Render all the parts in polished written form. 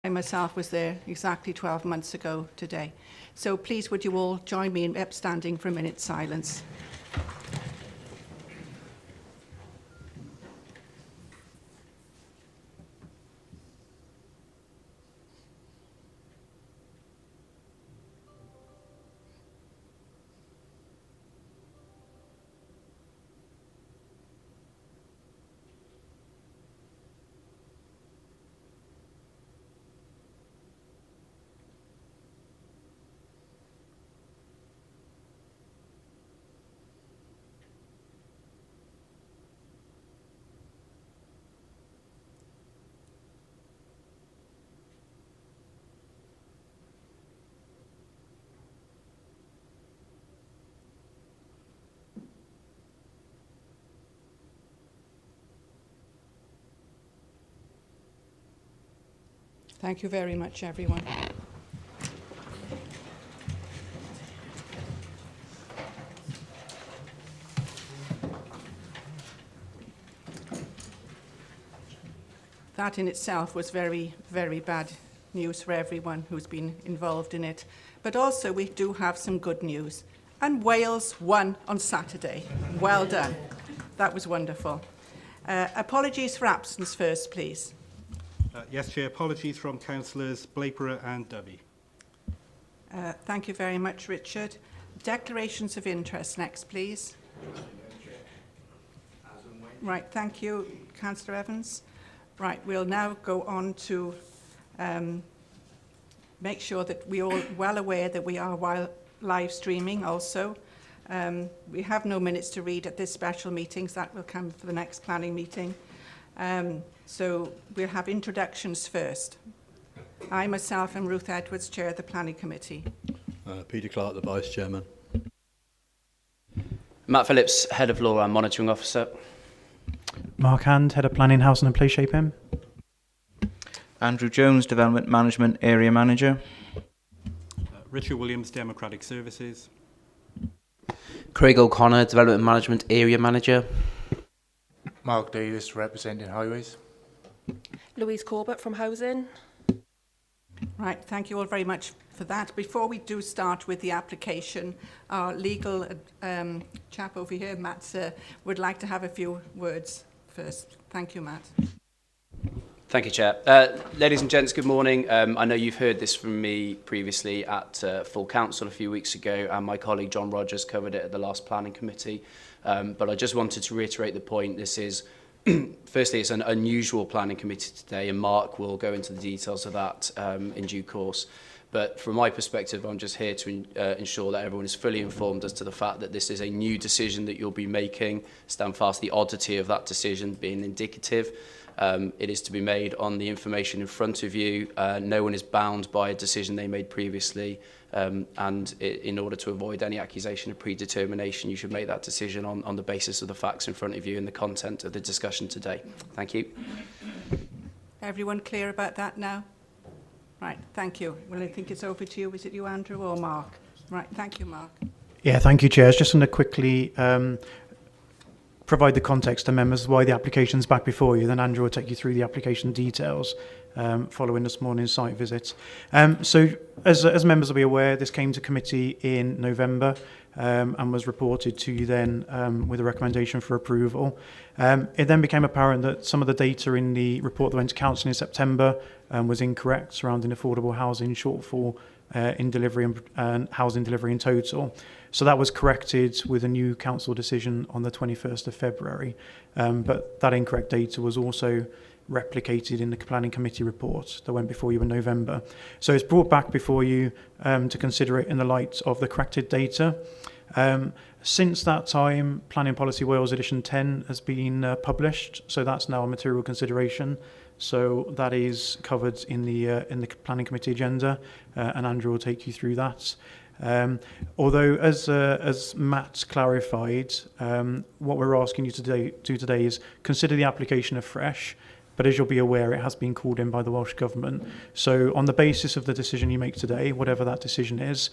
I myself was there exactly 12 months ago today. So please would you all join me in standing for a minute's silence. Thank you very much, everyone. That in itself was very, very bad news for everyone who's been involved in it. But also we do have some good news. And Wales won on Saturday. Well done. That was wonderful. Apologies for absence first, please. Yes, Chair. Apologies from Councillors Blaperer and Dovey. Thank you very much, Richard. Declarations of interest next, please. Right, thank you, Councillor Evans. Right, we'll now go on to make sure that we're all well aware that we are live streaming also. We have no minutes to read at this special meeting, so that will come for the next planning meeting. So we'll have introductions first. I myself am Ruth Edwards, Chair of the Planning Committee. Peter Clark, the Vice Chairman. Matt Phillips, Head of Law and Monitoring Officer. Mark Hand, Head of Planning, Housing and Place Shaping. Andrew Jones, Development Management Area Manager. Richard Williams, Democratic Services. Craig O'Connor, Development Management Area Manager. Mark Davis, representing Highways. Louise Corbett from Housing. Right, thank you all very much for that. Before we do start with the application, our legal chap over here, Matt, would like to have a few words first. Thank you, Matt. Thank you, Chair. Ladies and gents, good morning. I know you've heard this from me previously at full council a few weeks ago, and my colleague John Rogers covered it at the last planning committee. But I just wanted to reiterate the point. This is, firstly, it's an unusual planning committee today, and Mark will go into the details of that in due course. But from my perspective, I'm just here to ensure that everyone is fully informed as to the fact that this is a new decision that you'll be making. Stand fast the oddity of that decision being indicative. It is to be made on the information in front of you. No one is bound by a decision they made previously. In order to avoid any accusation of predetermination, you should make that decision on the basis of the facts in front of you and the content of the discussion today. Thank you. Everyone clear about that now? Right, thank you. Well, I think it's over to you. Is it you, Andrew, or Mark? Right, thank you, Mark. Yeah, thank you, Chair. Just going to quickly provide the context to members why the application's back before you. Then Andrew will take you through the application details following this morning's site visit. So as members will be aware, this came to committee in November and was reported to you then with a recommendation for approval. It then became apparent that some of the data in the report that went to council in September was incorrect surrounding affordable housing shortfall in delivery and housing delivery in total. So that was corrected with a new council decision on the 21st of February. But that incorrect data was also replicated in the planning committee report that went before you in November. So it's brought back before you to consider it in the light of the corrected data. Since that time, Planning Policy Wales Edition 10 has been published, so that's now a material consideration. So that is covered in the planning committee agenda, and Andrew will take you through that. Although, as Matt clarified, what we're asking you to do today is consider the application afresh. But as you'll be aware, it has been called in by the Welsh Government. So on the basis of the decision you make today, whatever that decision is,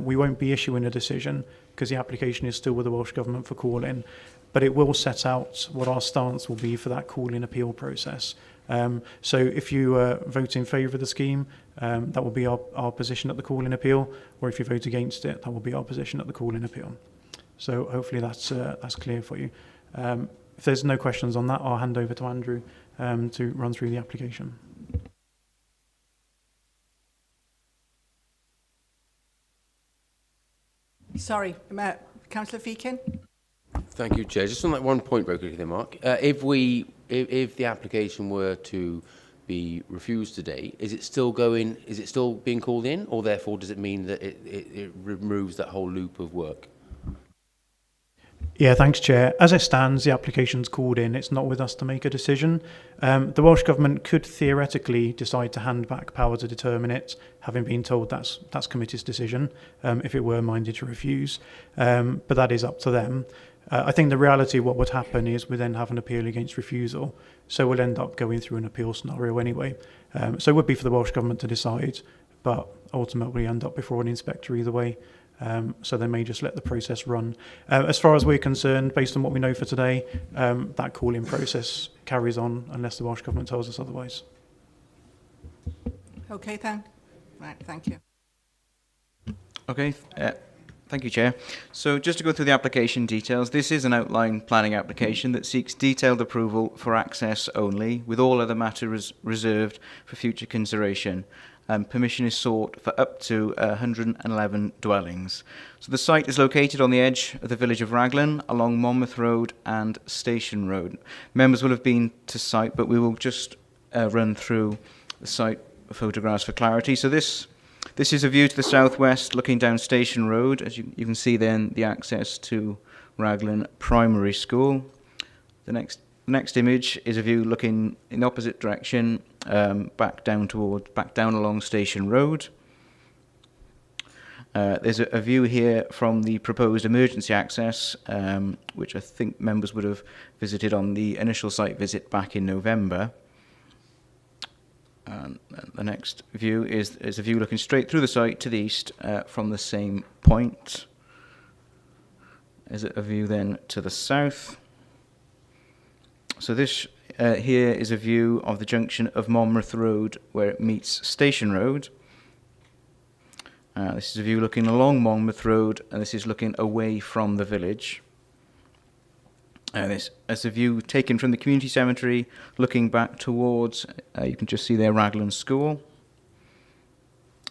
we won't be issuing a decision because the application is still with the Welsh Government for call-in. But it will set out what our stance will be for that call-in appeal process. So if you vote in favour of the scheme, that will be our position at the call-in appeal, or if you vote against it, that will be our position at the call-in appeal. So hopefully that's clear for you. If there's no questions on that, I'll hand over to Andrew to run through the application. Sorry, Councillor Feakin? Thank you, Chair. Just on that one point very quickly there, Mark. If the application were to be refused today, is it still being called in, or therefore does it mean that it removes that whole loop of work? Yeah, thanks, Chair. As it stands, the application's called in. It's not with us to make a decision. The Welsh Government could theoretically decide to hand back power to determine it, having been told that's committee's decision, if it were minded to refuse. But that is up to them. I think the reality of what would happen is we then have an appeal against refusal. So we'll end up going through an appeal scenario anyway. So it would be for the Welsh Government to decide, but ultimately end up before an inspector either way. So they may just let the process run. As far as we're concerned, based on what we know for today, that call-in process carries on unless the Welsh Government tells us otherwise. Okay, thank you. Okay, thank you, Chair. So just to go through the application details, this is an outline planning application that seeks detailed approval for access only, with all other matters reserved for future consideration. Permission is sought for up to 111 dwellings. So the site is located on the edge of the village of Raglan, along Monmouth Road and Station Road. Members will have been to site, but we will just run through the site photographs for clarity. So this is a view to the southwest, looking down Station Road. As you can see then, the access to Raglan Primary School. The next image is a view looking in the opposite direction, back down along Station Road. There's a view here from the proposed emergency access, which I think members would have visited on the initial site visit back in November. And the next view is a view looking straight through the site to the east from the same point. There's a view then to the south. So this here is a view of the junction of Monmouth Road where it meets Station Road. This is a view looking along Monmouth Road, and this is looking away from the village. This is a view taken from the community cemetery, looking back towards, you can just see there, Raglan School.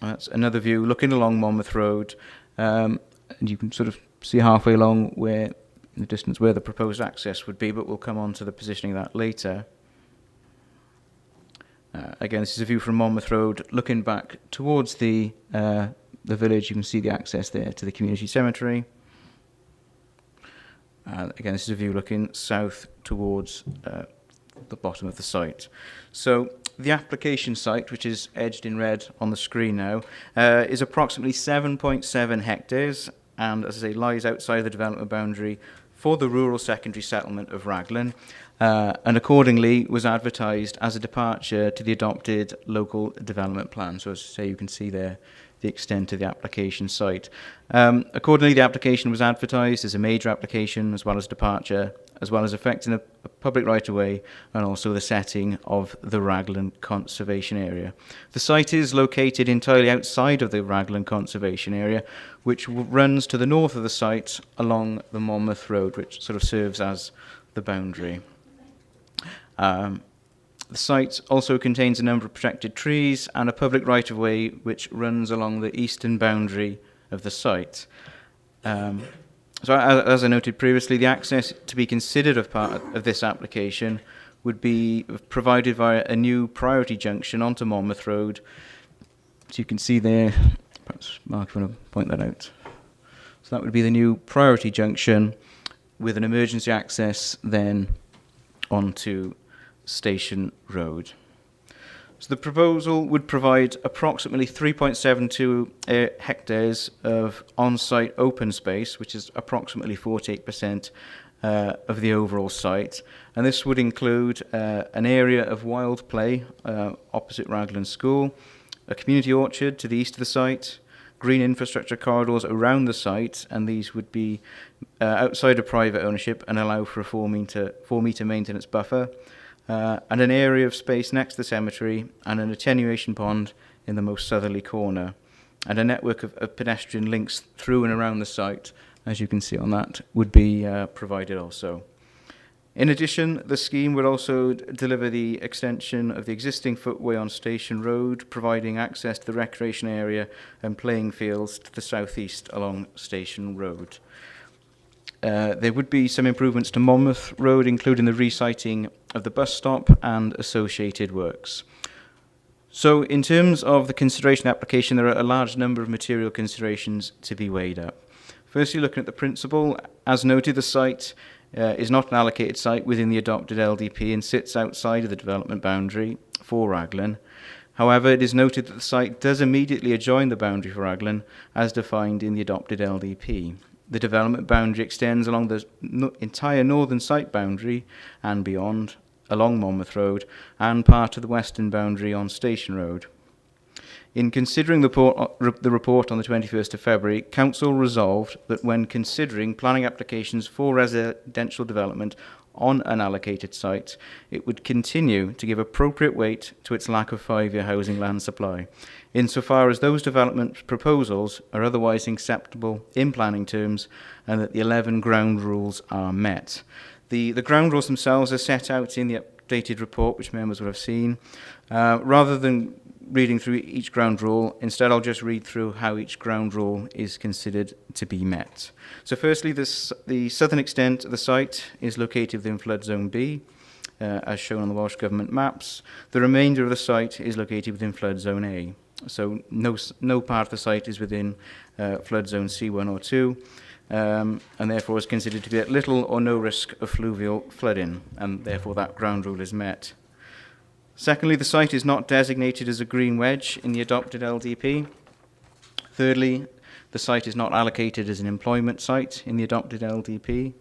That's another view looking along Monmouth Road, and you can sort of see halfway along where the distance where the proposed access would be, but we'll come on to the positioning of that later. Again, this is a view from Monmouth Road, looking back towards the village. You can see the access there to the community cemetery. Again, this is a view looking south towards the bottom of the site. So the application site, which is edged in red on the screen now, is approximately 7.7 hectares, and as I say, lies outside the development boundary for the rural secondary settlement of Raglan, and accordingly was advertised as a departure to the adopted local development plan. So as I say, you can see there the extent of the application site. Accordingly, the application was advertised as a major application, as well as departure, as well as affecting a public right-of-way, and also the setting of the Raglan Conservation Area. The site is located entirely outside of the Raglan Conservation Area, which runs to the north of the site along the Monmouth Road, which sort of serves as the boundary. The site also contains a number of protected trees and a public right-of-way which runs along the eastern boundary of the site. So as I noted previously, the access to be considered as part of this application would be provided via a new priority junction onto Monmouth Road. So you can see there, perhaps Mark, if you want to point that out. So that would be the new priority junction with an emergency access then onto Station Road. So the proposal would provide approximately 3.72 hectares of on-site open space, which is approximately 48% of the overall site. And this would include an area of wild play opposite Raglan School, a community orchard to the east of the site, green infrastructure corridors around the site, and these would be outside of private ownership and allow for a 4 metre maintenance buffer. and an area of space next to the cemetery, and an attenuation pond in the most southerly corner, and a network of pedestrian links through and around the site, as you can see on that, would be provided also. In addition, the scheme would also deliver the extension of the existing footway on Station Road, providing access to the recreation area and playing fields to the southeast along Station Road. There would be some improvements to Monmouth Road, including the resiting of the bus stop and associated works. So in terms of the consideration application, there are a large number of material considerations to be weighed up. Firstly, looking at the principle, as noted, the site is not an allocated site within the adopted LDP and sits outside of the development boundary for Raglan. However, it is noted that the site does immediately adjoin the boundary for Raglan as defined in the adopted LDP. The development boundary extends along the entire northern site boundary and beyond, along Monmouth Road, and part of the western boundary on Station Road. In considering the report on the 21st of February, Council resolved that when considering planning applications for residential development on an allocated site, it would continue to give appropriate weight to its lack of 5-year housing land supply, insofar as those development proposals are otherwise acceptable in planning terms and that the 11 ground rules are met. The ground rules themselves are set out in the updated report, which members will have seen. Rather than reading through each ground rule, instead I'll just read through how each ground rule is considered to be met. So firstly, the southern extent of the site is located within flood zone B, as shown on the Welsh Government maps. The remainder of the site is located within flood zone A. So no part of the site is within flood zone C1 or 2, and therefore is considered to be at little or no risk of fluvial flooding, and therefore that ground rule is met. Secondly, the site is not designated as a green wedge in the adopted LDP. Thirdly, the site is not allocated as an employment site in the adopted LDP.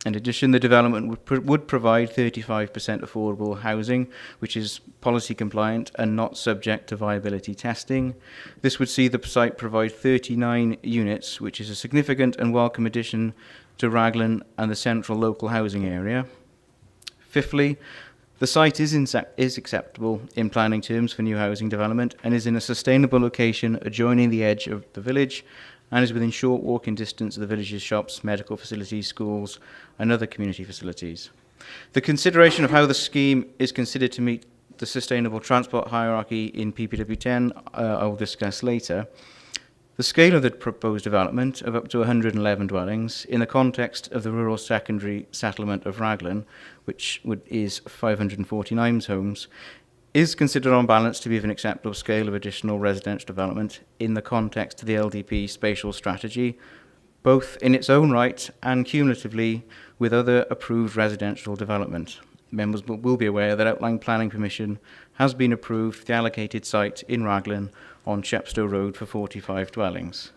In addition, the development would provide 35% affordable housing, which is policy compliant and not subject to viability testing. This would see the site provide 39 units, which is a significant and welcome addition to Raglan and the central local housing area. Fifthly, the site is acceptable in planning terms for new housing development and is in a sustainable location adjoining the edge of the village and is within short walking distance of the village's shops, medical facilities, schools and other community facilities. The consideration of how the scheme is considered to meet the sustainable transport hierarchy in PPW10 I will discuss later. The scale of the proposed development of up to 111 dwellings in the context of the rural secondary settlement of Raglan, which is 549 homes, is considered on balance to be of an acceptable scale of additional residential development in the context of the LDP spatial strategy, both in its own right and cumulatively with other approved residential development. Members will be aware that outline planning permission has been approved for the allocated site in Raglan on Chepstow Road for 45 dwellings.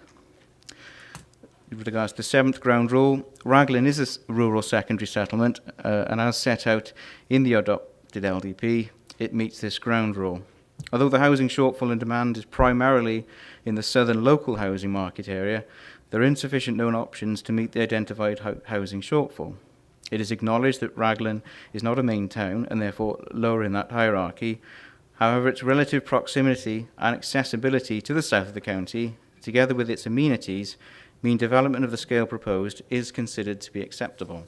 With regards to the 7th ground rule, Raglan is a rural secondary settlement, and as set out in the adopted LDP, it meets this ground rule. Although the housing shortfall and demand is primarily in the southern local housing market area, there are insufficient known options to meet the identified housing shortfall. It is acknowledged that Raglan is not a main town and therefore lower in that hierarchy. However, its relative proximity and accessibility to the south of the county, together with its amenities, mean development of the scale proposed is considered to be acceptable.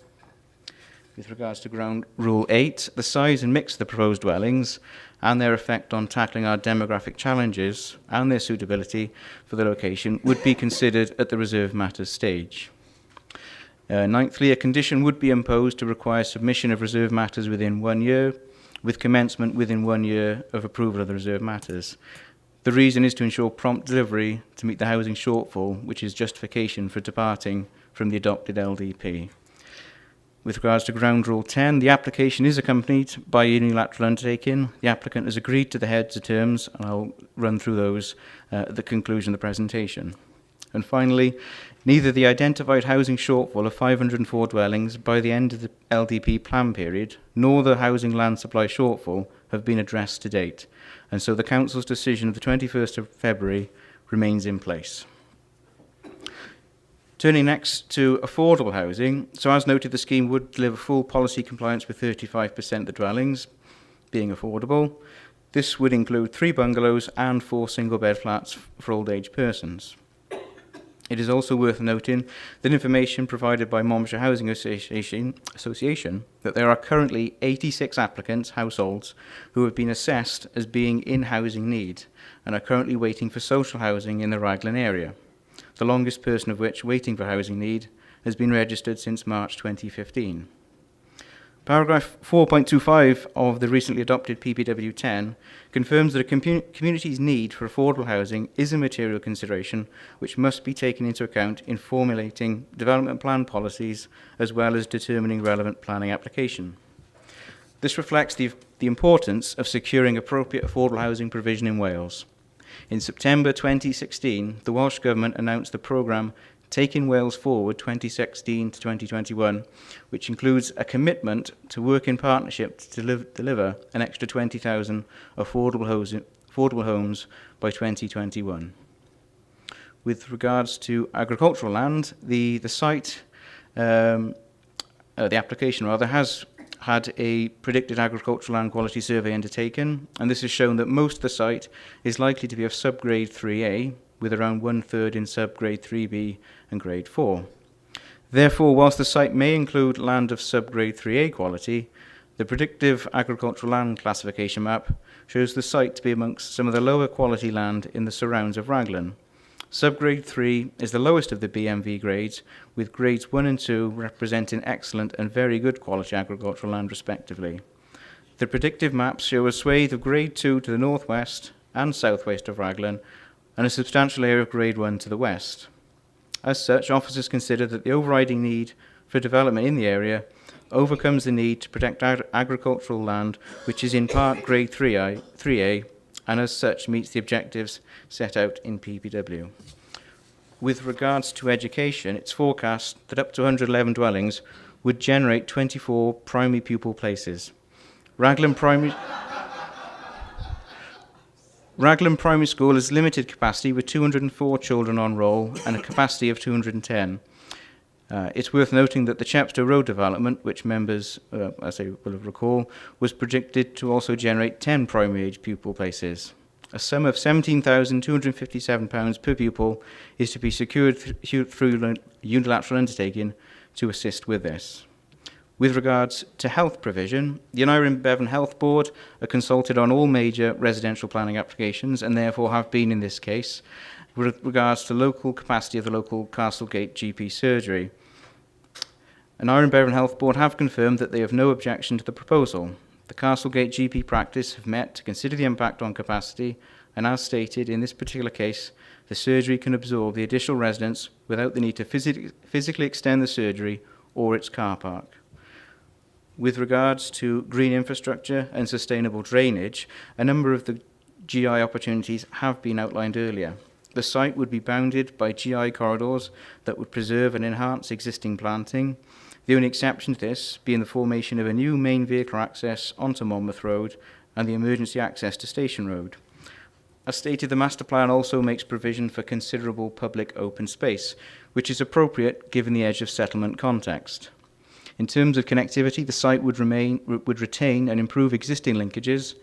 With regards to ground rule 8, the size and mix of the proposed dwellings and their effect on tackling our demographic challenges and their suitability for the location would be considered at the reserve matters stage. Ninthly, a condition would be imposed to require submission of reserve matters within 1 year, with commencement within 1 year of approval of the reserve matters. The reason is to ensure prompt delivery to meet the housing shortfall, which is justification for departing from the adopted LDP. With regards to ground rule 10, the application is accompanied by a unilateral undertaking. The applicant has agreed to the heads of terms, and I'll run through those at the conclusion of the presentation. And finally, neither the identified housing shortfall of 504 dwellings by the end of the LDP plan period, nor the housing land supply shortfall have been addressed to date, and so the Council's decision of the 21st of February remains in place. Turning next to affordable housing, so as noted, the scheme would deliver full policy compliance with 35% of the dwellings being affordable. This would include 3 bungalows and 4 single-bed flats for old-age persons. It is also worth noting that information provided by Monmouthshire Housing Association that there are currently 86 applicants, households, who have been assessed as being in housing need and are currently waiting for social housing in the Raglan area, the longest person of which waiting for housing need has been registered since March 2015. Paragraph 4.25 of the recently adopted PPW 10 confirms that a community's need for affordable housing is a material consideration which must be taken into account in formulating development plan policies as well as determining relevant planning application. This reflects the importance of securing appropriate affordable housing provision in Wales. In September 2016, the Welsh Government announced the programme Taking Wales Forward 2016 to 2021, which includes a commitment to work in partnership to deliver an extra 20,000 affordable homes by 2021. With regards to agricultural land, the application has had a predicted agricultural land quality survey undertaken, and this has shown that most of the site is likely to be of subgrade 3A, with around 1/3 in subgrade 3B and grade 4. Therefore, whilst the site may include land of subgrade 3A quality, the predictive agricultural land classification map shows the site to be amongst some of the lower quality land in the surrounds of Raglan. Subgrade 3 is the lowest of the BMV grades, with grades 1 and 2 representing excellent and very good quality agricultural land respectively. The predictive maps show a swathe of grade 2 to the northwest and southwest of Raglan, and a substantial area of grade 1 to the west. As such, officers consider that the overriding need for development in the area overcomes the need to protect agricultural land, which is in part grade 3A, and as such meets the objectives set out in PPW. With regards to education, it's forecast that up to 111 dwellings would generate 24 primary pupil places. Raglan Primary School has limited capacity with 204 children on roll and a capacity of 210. It's worth noting that the Chepstow Road development, which members, as they will recall, was projected to also generate 10 primary age pupil places. A sum of £17,257 per pupil is to be secured through unilateral undertaking to assist with this. With regards to health provision, the Aneurin Bevan Health Board are consulted on all major residential planning applications and therefore have been in this case with regards to local capacity of the local Castlegate GP surgery. Aneurin Bevan Health Board have confirmed that they have no objection to the proposal. The Castlegate GP practice have met to consider the impact on capacity, and as stated in this particular case, the surgery can absorb the additional residents without the need to physically extend the surgery or its car park. With regards to green infrastructure and sustainable drainage, a number of the GI opportunities have been outlined earlier. The site would be bounded by GI corridors that would preserve and enhance existing planting, the only exception to this being the formation of a new main vehicle access onto Monmouth Road and the emergency access to Station Road. As stated, the master plan also makes provision for considerable public open space, which is appropriate given the edge of settlement context. In terms of connectivity, the site would retain and improve existing linkages.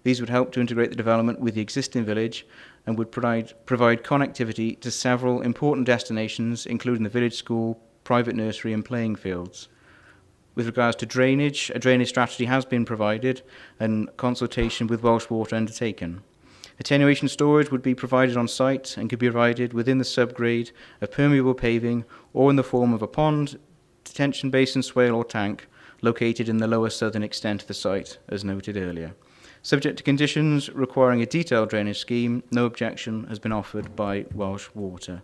These would help to integrate the development with the existing village and would provide connectivity to several important destinations, including the village school, private nursery and playing fields. With regards to drainage, a drainage strategy has been provided and consultation with Welsh Water undertaken. Attenuation storage would be provided on site and could be provided within the subgrade of permeable paving or in the form of a pond, detention basin, swale or tank located in the lower southern extent of the site, as noted earlier. Subject to conditions requiring a detailed drainage scheme, no objection has been offered by Welsh Water.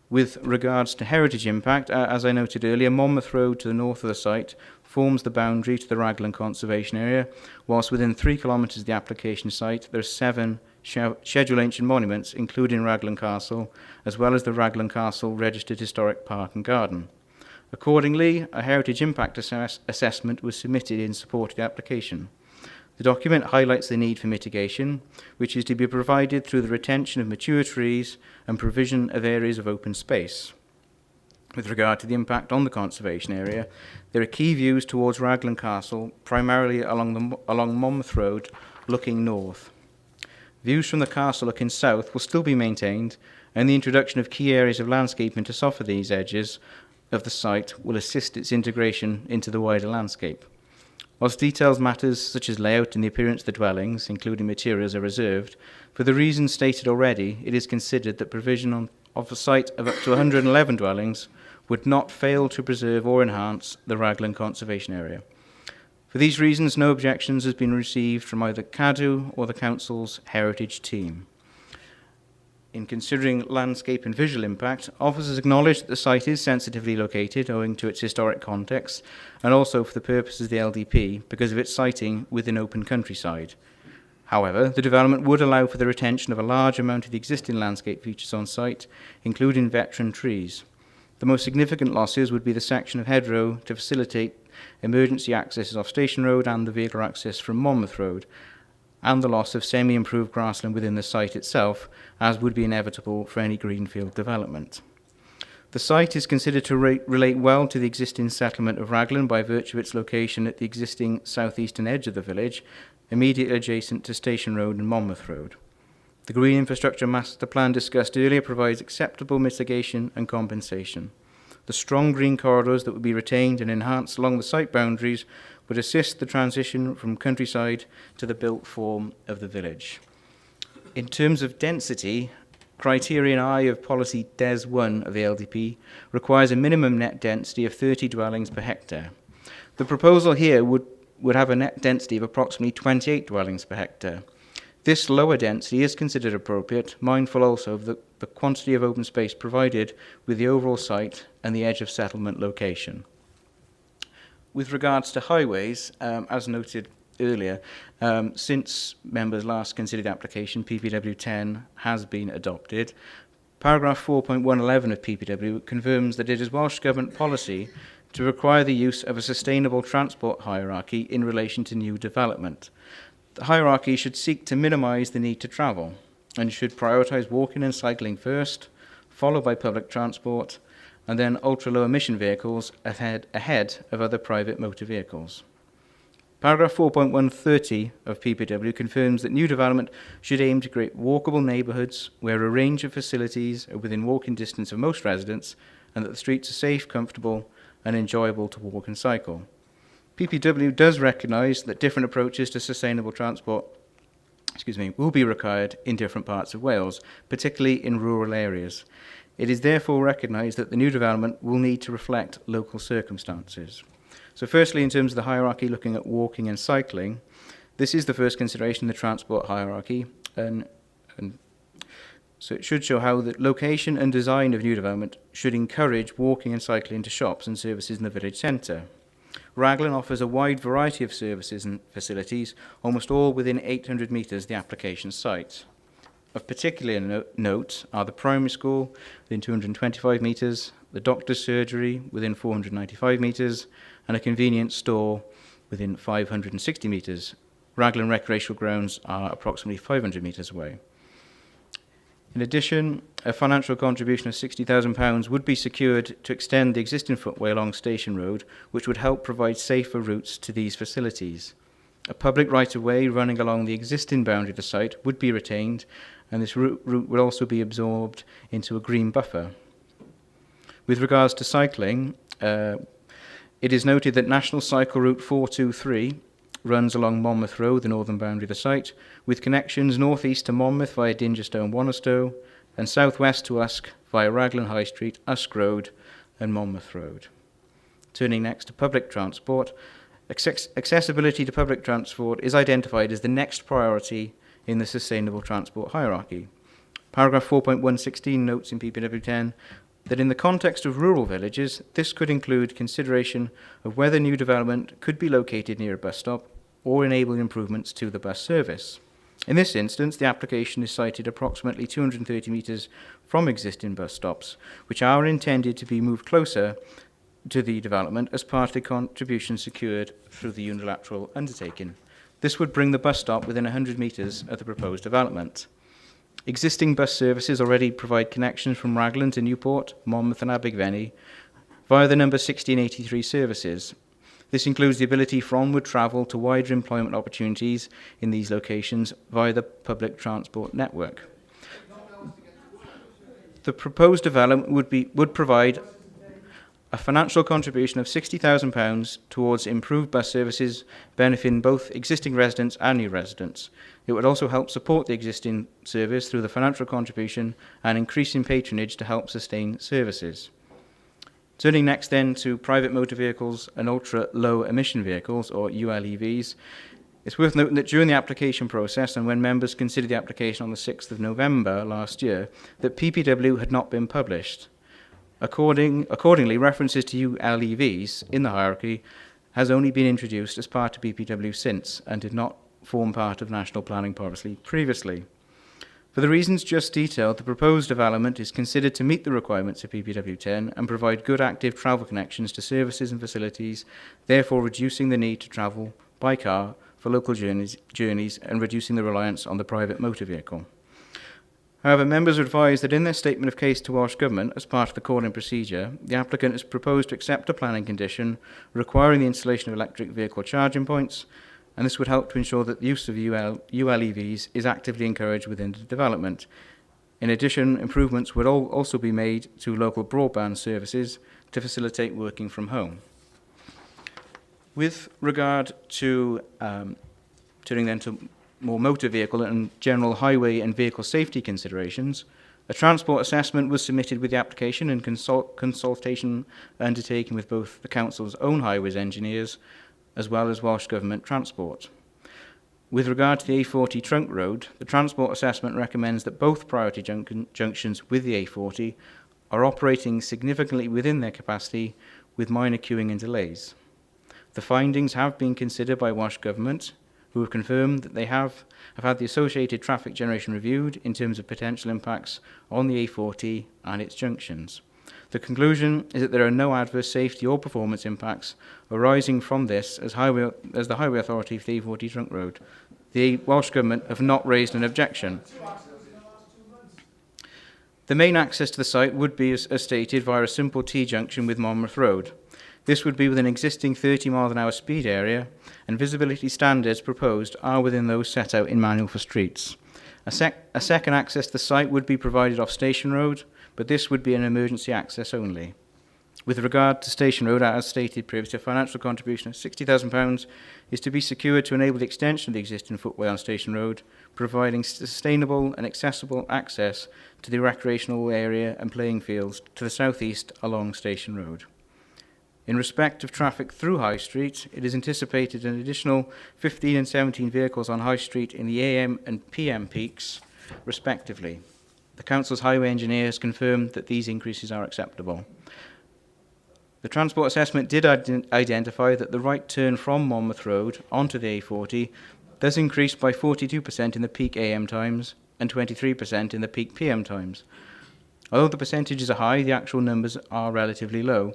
With regards to heritage impact, as I noted earlier, Monmouth Road to the north of the site forms the boundary to the Raglan Conservation Area, whilst within 3 kilometres of the application site there are 7 Scheduled Ancient Monuments, including Raglan Castle, as well as the Raglan Castle Registered Historic Park and Garden. Accordingly, a heritage impact assessment was submitted in support of the application. The document highlights the need for mitigation, which is to be provided through the retention of mature trees and provision of areas of open space. With regard to the impact on the conservation area, there are key views towards Raglan Castle, primarily along Monmouth Road, looking north. Views from the castle looking south will still be maintained, and the introduction of key areas of landscaping to soften these edges of the site will assist its integration into the wider landscape. Whilst details matters such as layout and the appearance of the dwellings, including materials, are reserved, for the reasons stated already, it is considered that provision of a site of up to 111 dwellings would not fail to preserve or enhance the Raglan Conservation Area. For these reasons, no objections has been received from either CADU or the Council's Heritage team. In considering landscape and visual impact, officers acknowledge that the site is sensitively located owing to its historic context and also for the purposes of the LDP because of its siting within open countryside. However, the development would allow for the retention of a large amount of the existing landscape features on site, including veteran trees. The most significant losses would be the section of hedgerow to facilitate emergency access off Station Road and the vehicle access from Monmouth Road, and the loss of semi-improved grassland within the site itself, as would be inevitable for any greenfield development. The site is considered to relate well to the existing settlement of Raglan by virtue of its location at the existing southeastern edge of the village, immediately adjacent to Station Road and Monmouth Road. The Green Infrastructure Master Plan discussed earlier provides acceptable mitigation and compensation. The strong green corridors that would be retained and enhanced along the site boundaries would assist the transition from countryside to the built form of the village. In terms of density, Criterion I of Policy DES 1 of the LDP requires a minimum net density of 30 dwellings per hectare. The proposal here would have a net density of approximately 28 dwellings per hectare. This lower density is considered appropriate, mindful also of the quantity of open space provided with the overall site and the edge of settlement location. With regards to highways, as noted earlier, since members last considered the application, PPW 10 has been adopted. Paragraph 4.111 of PPW confirms that it is Welsh Government policy to require the use of a sustainable transport hierarchy in relation to new development. The hierarchy should seek to minimise the need to travel and should prioritise walking and cycling first, followed by public transport, and then ultra-low emission vehicles ahead of other private motor vehicles. Paragraph 4.130 of PPW confirms that new development should aim to create walkable neighbourhoods where a range of facilities are within walking distance of most residents and that the streets are safe, comfortable and enjoyable to walk and cycle. PPW does recognise that different approaches to sustainable transport will be required in different parts of Wales, particularly in rural areas. It is therefore recognised that the new development will need to reflect local circumstances. So firstly, in terms of the hierarchy, looking at walking and cycling, this is the first consideration in the transport hierarchy, and so it should show how the location and design of new development should encourage walking and cycling to shops and services in the village centre. Raglan offers a wide variety of services and facilities, almost all within 800 metres of the application site. Of particular note are the primary school within 225 metres, the doctor's surgery within 495 metres, and a convenience store within 560 metres. Raglan recreational grounds are approximately 500 metres away. In addition, a financial contribution of £60,000 would be secured to extend the existing footway along Station Road, which would help provide safer routes to these facilities. A public right-of-way running along the existing boundary of the site would be retained, and this route would also be absorbed into a green buffer. With regards to cycling, it is noted that National Cycle Route 423 runs along Monmouth Road, the northern boundary of the site, with connections north-east to Monmouth via Dingerstow and Wannerstow, and south-west to Usk via Raglan High Street, Usk Road and Monmouth Road. Turning next to public transport, accessibility to public transport is identified as the next priority in the sustainable transport hierarchy. Paragraph 4.116 notes in PPW 10 that in the context of rural villages, this could include consideration of whether new development could be located near a bus stop or enable improvements to the bus service. In this instance, the application is sited approximately 230 metres from existing bus stops, which are intended to be moved closer to the development as part of the contribution secured through the unilateral undertaking. This would bring the bus stop within 100 metres of the proposed development. Existing bus services already provide connections from Raglan to Newport, Monmouth and Abergavenny, via the number 1683 services. This includes the ability for onward travel to wider employment opportunities in these locations via the public transport network. The proposed development would provide a financial contribution of £60,000 towards improved bus services, benefiting both existing residents and new residents. It would also help support the existing service through the financial contribution and increasing patronage to help sustain services. Turning next then to private motor vehicles and ultra-low emission vehicles, or ULEVs, it's worth noting that during the application process and when members considered the application on the 6th of November last year, that PPW had not been published. Accordingly, references to ULEVs in the hierarchy has only been introduced as part of PPW since and did not form part of national planning policy previously. For the reasons just detailed, the proposed development is considered to meet the requirements of PPW 10 and provide good active travel connections to services and facilities, therefore reducing the need to travel by car for local journeys and reducing the reliance on the private motor vehicle. However, members are advised that in their statement of case to Welsh Government, as part of the calling procedure, the applicant has proposed to accept a planning condition requiring the installation of electric vehicle charging points, and this would help to ensure that the use of ULEVs is actively encouraged within the development. In addition, improvements would also be made to local broadband services to facilitate working from home. With regard to turning then to more motor vehicle and general highway and vehicle safety considerations, a transport assessment was submitted with the application and consultation undertaken with both the Council's own highways engineers as well as Welsh Government Transport. With regard to the A40 trunk road, the transport assessment recommends that both priority junctions with the A40 are operating significantly within their capacity with minor queuing and delays. The findings have been considered by Welsh Government, who have confirmed that they have had the associated traffic generation reviewed in terms of potential impacts on the A40 and its junctions. The conclusion is that there are no adverse safety or performance impacts arising from this as the Highway Authority for the A40 trunk road. The Welsh Government have not raised an objection. The main access to the site would be, as stated, via a simple T-junction with Monmouth Road. This would be with an existing 30 mph speed area, and visibility standards proposed are within those set out in Manual for Streets. A second access to the site would be provided off Station Road, but this would be an emergency access only. With regard to Station Road, as stated previously, a financial contribution of £60,000 is to be secured to enable the extension of the existing footway on Station Road, providing sustainable and accessible access to the recreational area and playing fields to the southeast along Station Road. In respect of traffic through High Street, it is anticipated an additional 15 and 17 vehicles on High Street in the AM and PM peaks, respectively. The Council's highway engineer has confirmed that these increases are acceptable. The transport assessment did identify that the right turn from Monmouth Road onto the A40 does increase by 42% in the peak AM times and 23% in the peak PM times. Although the percentages are high, the actual numbers are relatively low.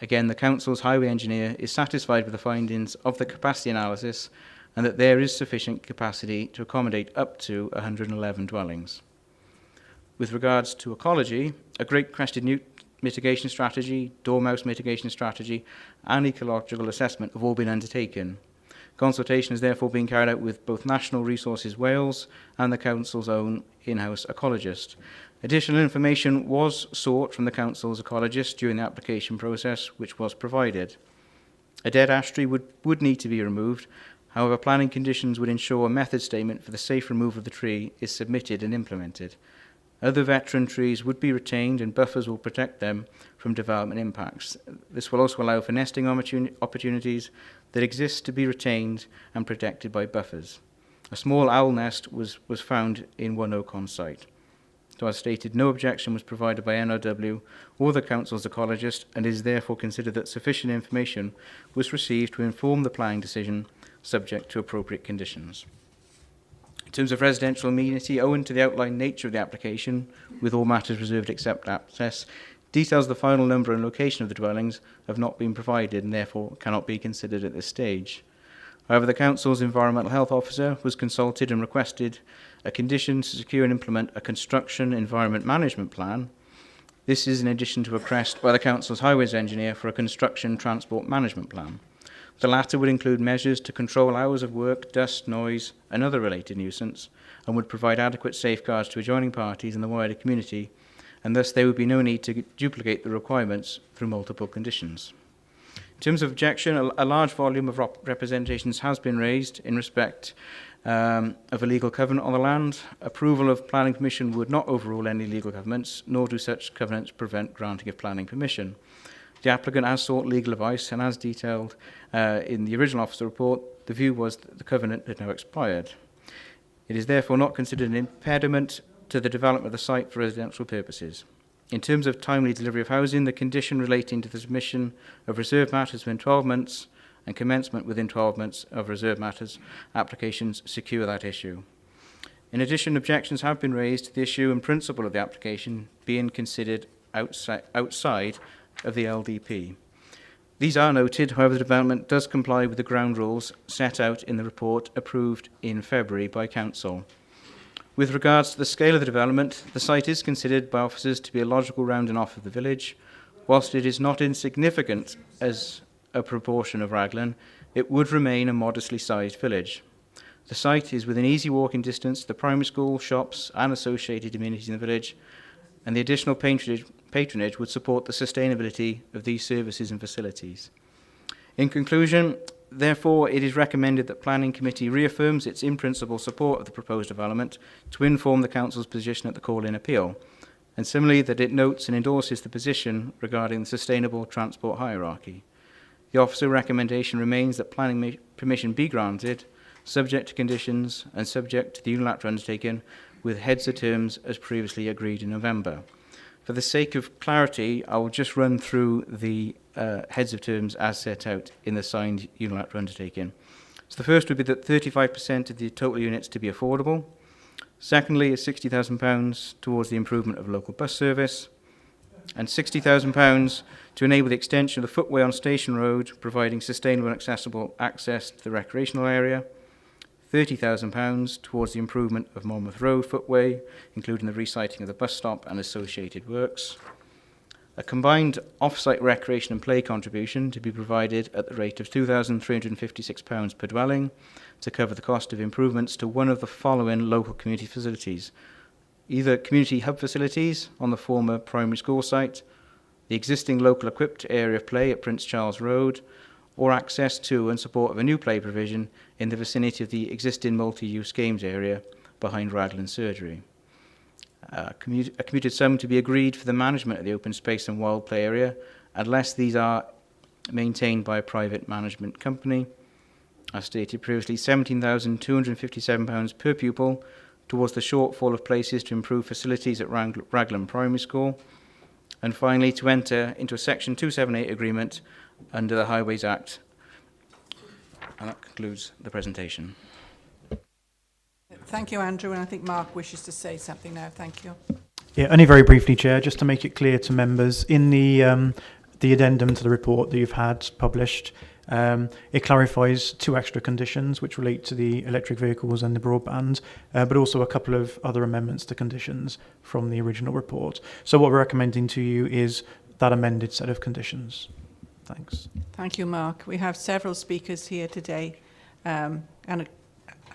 Again, the Council's highway engineer is satisfied with the findings of the capacity analysis and that there is sufficient capacity to accommodate up to 111 dwellings. With regards to ecology, a Great Crested Newt mitigation strategy, dormouse mitigation strategy and ecological assessment have all been undertaken. Consultation has therefore been carried out with both National Resources Wales and the Council's own in-house ecologist. Additional information was sought from the Council's ecologist during the application process, which was provided. A dead ash tree would need to be removed. However, planning conditions would ensure a method statement for the safe removal of the tree is submitted and implemented. Other veteran trees would be retained and buffers will protect them from development impacts. This will also allow for nesting opportunities that exist to be retained and protected by buffers. A small owl nest was found in one oak on site. So as stated, no objection was provided by NRW or the Council's ecologist, and it is therefore considered that sufficient information was received to inform the planning decision subject to appropriate conditions. In terms of residential amenity, owing to the outlined nature of the application, with all matters reserved except access, details of the final number and location of the dwellings have not been provided and therefore cannot be considered at this stage. However, the Council's Environmental Health Officer was consulted and requested a condition to secure and implement a construction environment management plan This is in addition to a request by the Council's Highways Engineer for a construction transport management plan. The latter would include measures to control hours of work, dust, noise and other related nuisance, and would provide adequate safeguards to adjoining parties and the wider community, and thus there would be no need to duplicate the requirements through multiple conditions. In terms of objection, a large volume of representations has been raised in respect of a legal covenant on the land. Approval of planning permission would not overrule any legal covenants, nor do such covenants prevent granting of planning permission. The applicant has sought legal advice, and as detailed in the original officer report, the view was that the covenant had now expired. It is therefore not considered an impediment to the development of the site for residential purposes. In terms of timely delivery of housing, the condition relating to the submission of reserved matters within 12 months and commencement within 12 months of reserved matters applications secure that issue. In addition, objections have been raised to the issue and principle of the application being considered outside of the LDP. These are noted, however, the development does comply with the ground rules set out in the report approved in February by Council. With regards to the scale of the development, the site is considered by officers to be a logical rounding off of the village. Whilst it is not insignificant as a proportion of Raglan, it would remain a modestly sized village. The site is within easy walking distance to the primary school, shops and associated amenities in the village, and the additional patronage would support the sustainability of these services and facilities. In conclusion, therefore, it is recommended that Planning Committee reaffirms its in-principle support of the proposed development to inform the Council's position at the call-in appeal, and similarly that it notes and endorses the position regarding the sustainable transport hierarchy. The officer recommendation remains that planning permission be granted, subject to conditions and subject to the unilateral undertaking, with heads of terms as previously agreed in November. For the sake of clarity, I will just run through the heads of terms as set out in the signed unilateral undertaking. So the first would be that 35% of the total units to be affordable. Secondly, is £60,000 towards the improvement of local bus service, and £60,000 to enable the extension of the footway on Station Road, providing sustainable and accessible access to the recreational area. £30,000 towards the improvement of Monmouth Road footway, including the resiting of the bus stop and associated works. A combined off-site recreation and play contribution to be provided at the rate of £2,356 per dwelling to cover the cost of improvements to one of the following local community facilities: either community hub facilities on the former primary school site, the existing local equipped area of play at Prince Charles Road, or access to and support of a new play provision in the vicinity of the existing multi-use games area behind Raglan Surgery. A commuted sum to be agreed for the management of the open space and wild play area, unless these are maintained by a private management company. As stated previously, £17,257 per pupil towards the shortfall of places to improve facilities at Raglan Primary School. And finally, to enter into a Section 278 agreement under the Highways Act. And that concludes the presentation. Thank you, Andrew, and I think Mark wishes to say something now. Thank you. Yeah, only very briefly, Chair, just to make it clear to members, in the addendum to the report that you've had published, it clarifies two extra conditions which relate to the electric vehicles and the broadband, but also a couple of other amendments to conditions from the original report. So what we're recommending to you is that amended set of conditions. Thanks. Thank you, Mark. We have several speakers here today, and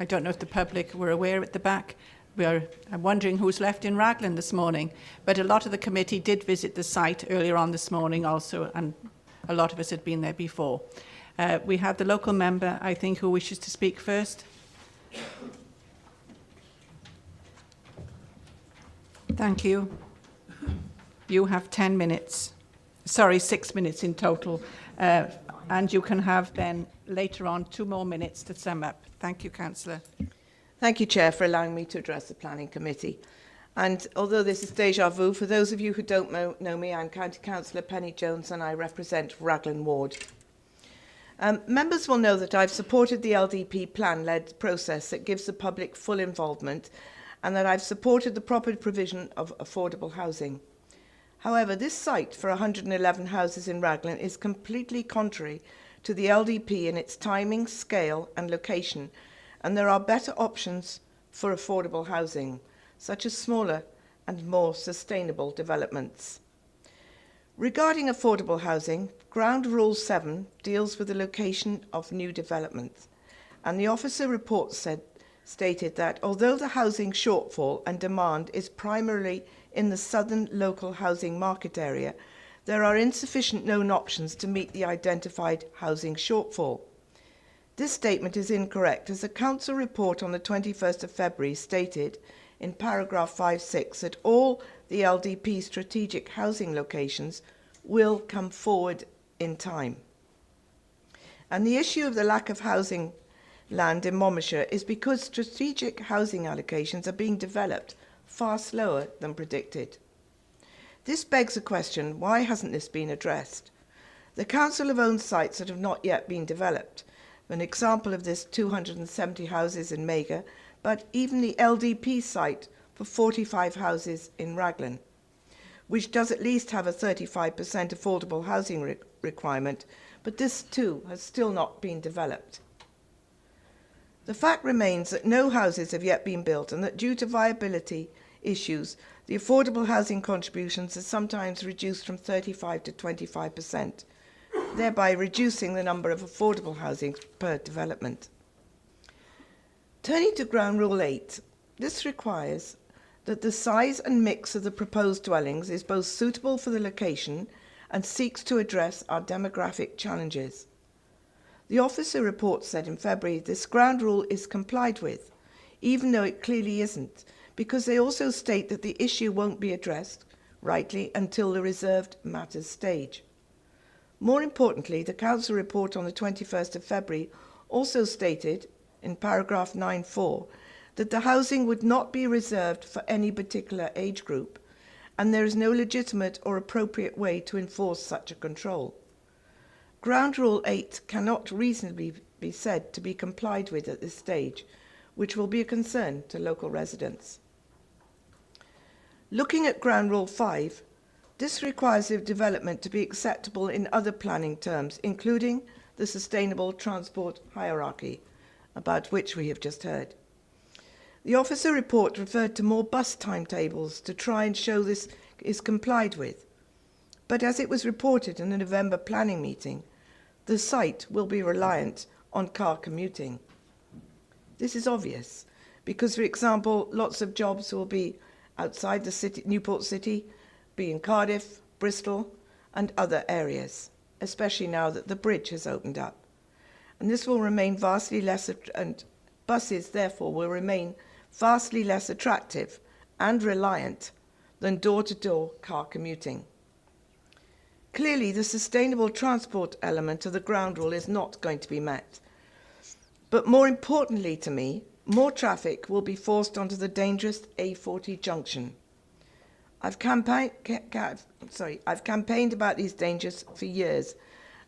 I don't know if the public were aware at the back. I'm wondering who's left in Raglan this morning, but a lot of the committee did visit the site earlier on this morning also, and a lot of us had been there before. We have the local member, I think, who wishes to speak first. Thank you. You have 10 minutes. Sorry, 6 minutes in total. And you can have then later on 2 more minutes to sum up. Thank you, Councillor. Thank you, Chair, for allowing me to address the Planning Committee. And although this is déjà vu, for those of you who don't know me, I'm County Councillor Penny Jones and I represent Raglan Ward. Members will know that I've supported the LDP plan-led process that gives the public full involvement, and that I've supported the proper provision of affordable housing. However, this site for 111 houses in Raglan is completely contrary to the LDP in its timing, scale and location, and there are better options for affordable housing, such as smaller and more sustainable developments. Regarding affordable housing, Ground Rule 7 deals with the location of new developments, and the officer report stated that although the housing shortfall and demand is primarily in the southern local housing market area, there are insufficient known options to meet the identified housing shortfall. This statement is incorrect, as the Council report on the 21st of February stated in paragraph 5.6 that all the LDP strategic housing locations will come forward in time. And the issue of the lack of housing land in Monmouthshire is because strategic housing allocations are being developed far slower than predicted. This begs the question, why hasn't this been addressed? The Council have owned sites that have not yet been developed. An example of this, 270 houses in Mega, but even the LDP site for 45 houses in Raglan, which does at least have a 35% affordable housing requirement, but this too has still not been developed. The fact remains that no houses have yet been built, and that due to viability issues, the affordable housing contributions are sometimes reduced from 35 to 25%, thereby reducing the number of affordable housing per development. Turning to Ground Rule 8, this requires that the size and mix of the proposed dwellings is both suitable for the location and seeks to address our demographic challenges. The officer report said in February this ground rule is complied with, even though it clearly isn't, because they also state that the issue won't be addressed, rightly, until the reserved matters stage. More importantly, the Council report on the 21st of February also stated, in paragraph 9.4, that the housing would not be reserved for any particular age group, and there is no legitimate or appropriate way to enforce such a control. Ground Rule 8 cannot reasonably be said to be complied with at this stage, which will be a concern to local residents. Looking at Ground Rule 5, this requires the development to be acceptable in other planning terms, including the sustainable transport hierarchy, about which we have just heard. The officer report referred to more bus timetables to try and show this is complied with. But as it was reported in the November planning meeting, the site will be reliant on car commuting. This is obvious because, for example, lots of jobs will be outside the city, Newport City, be in Cardiff, Bristol, and other areas, especially now that the bridge has opened up. And this will remain vastly less, and buses therefore will remain vastly less attractive and reliant than door-to-door car commuting. Clearly, the sustainable transport element of the ground rule is not going to be met. But more importantly to me, more traffic will be forced onto the dangerous A40 junction. I've campaigned about these dangers for years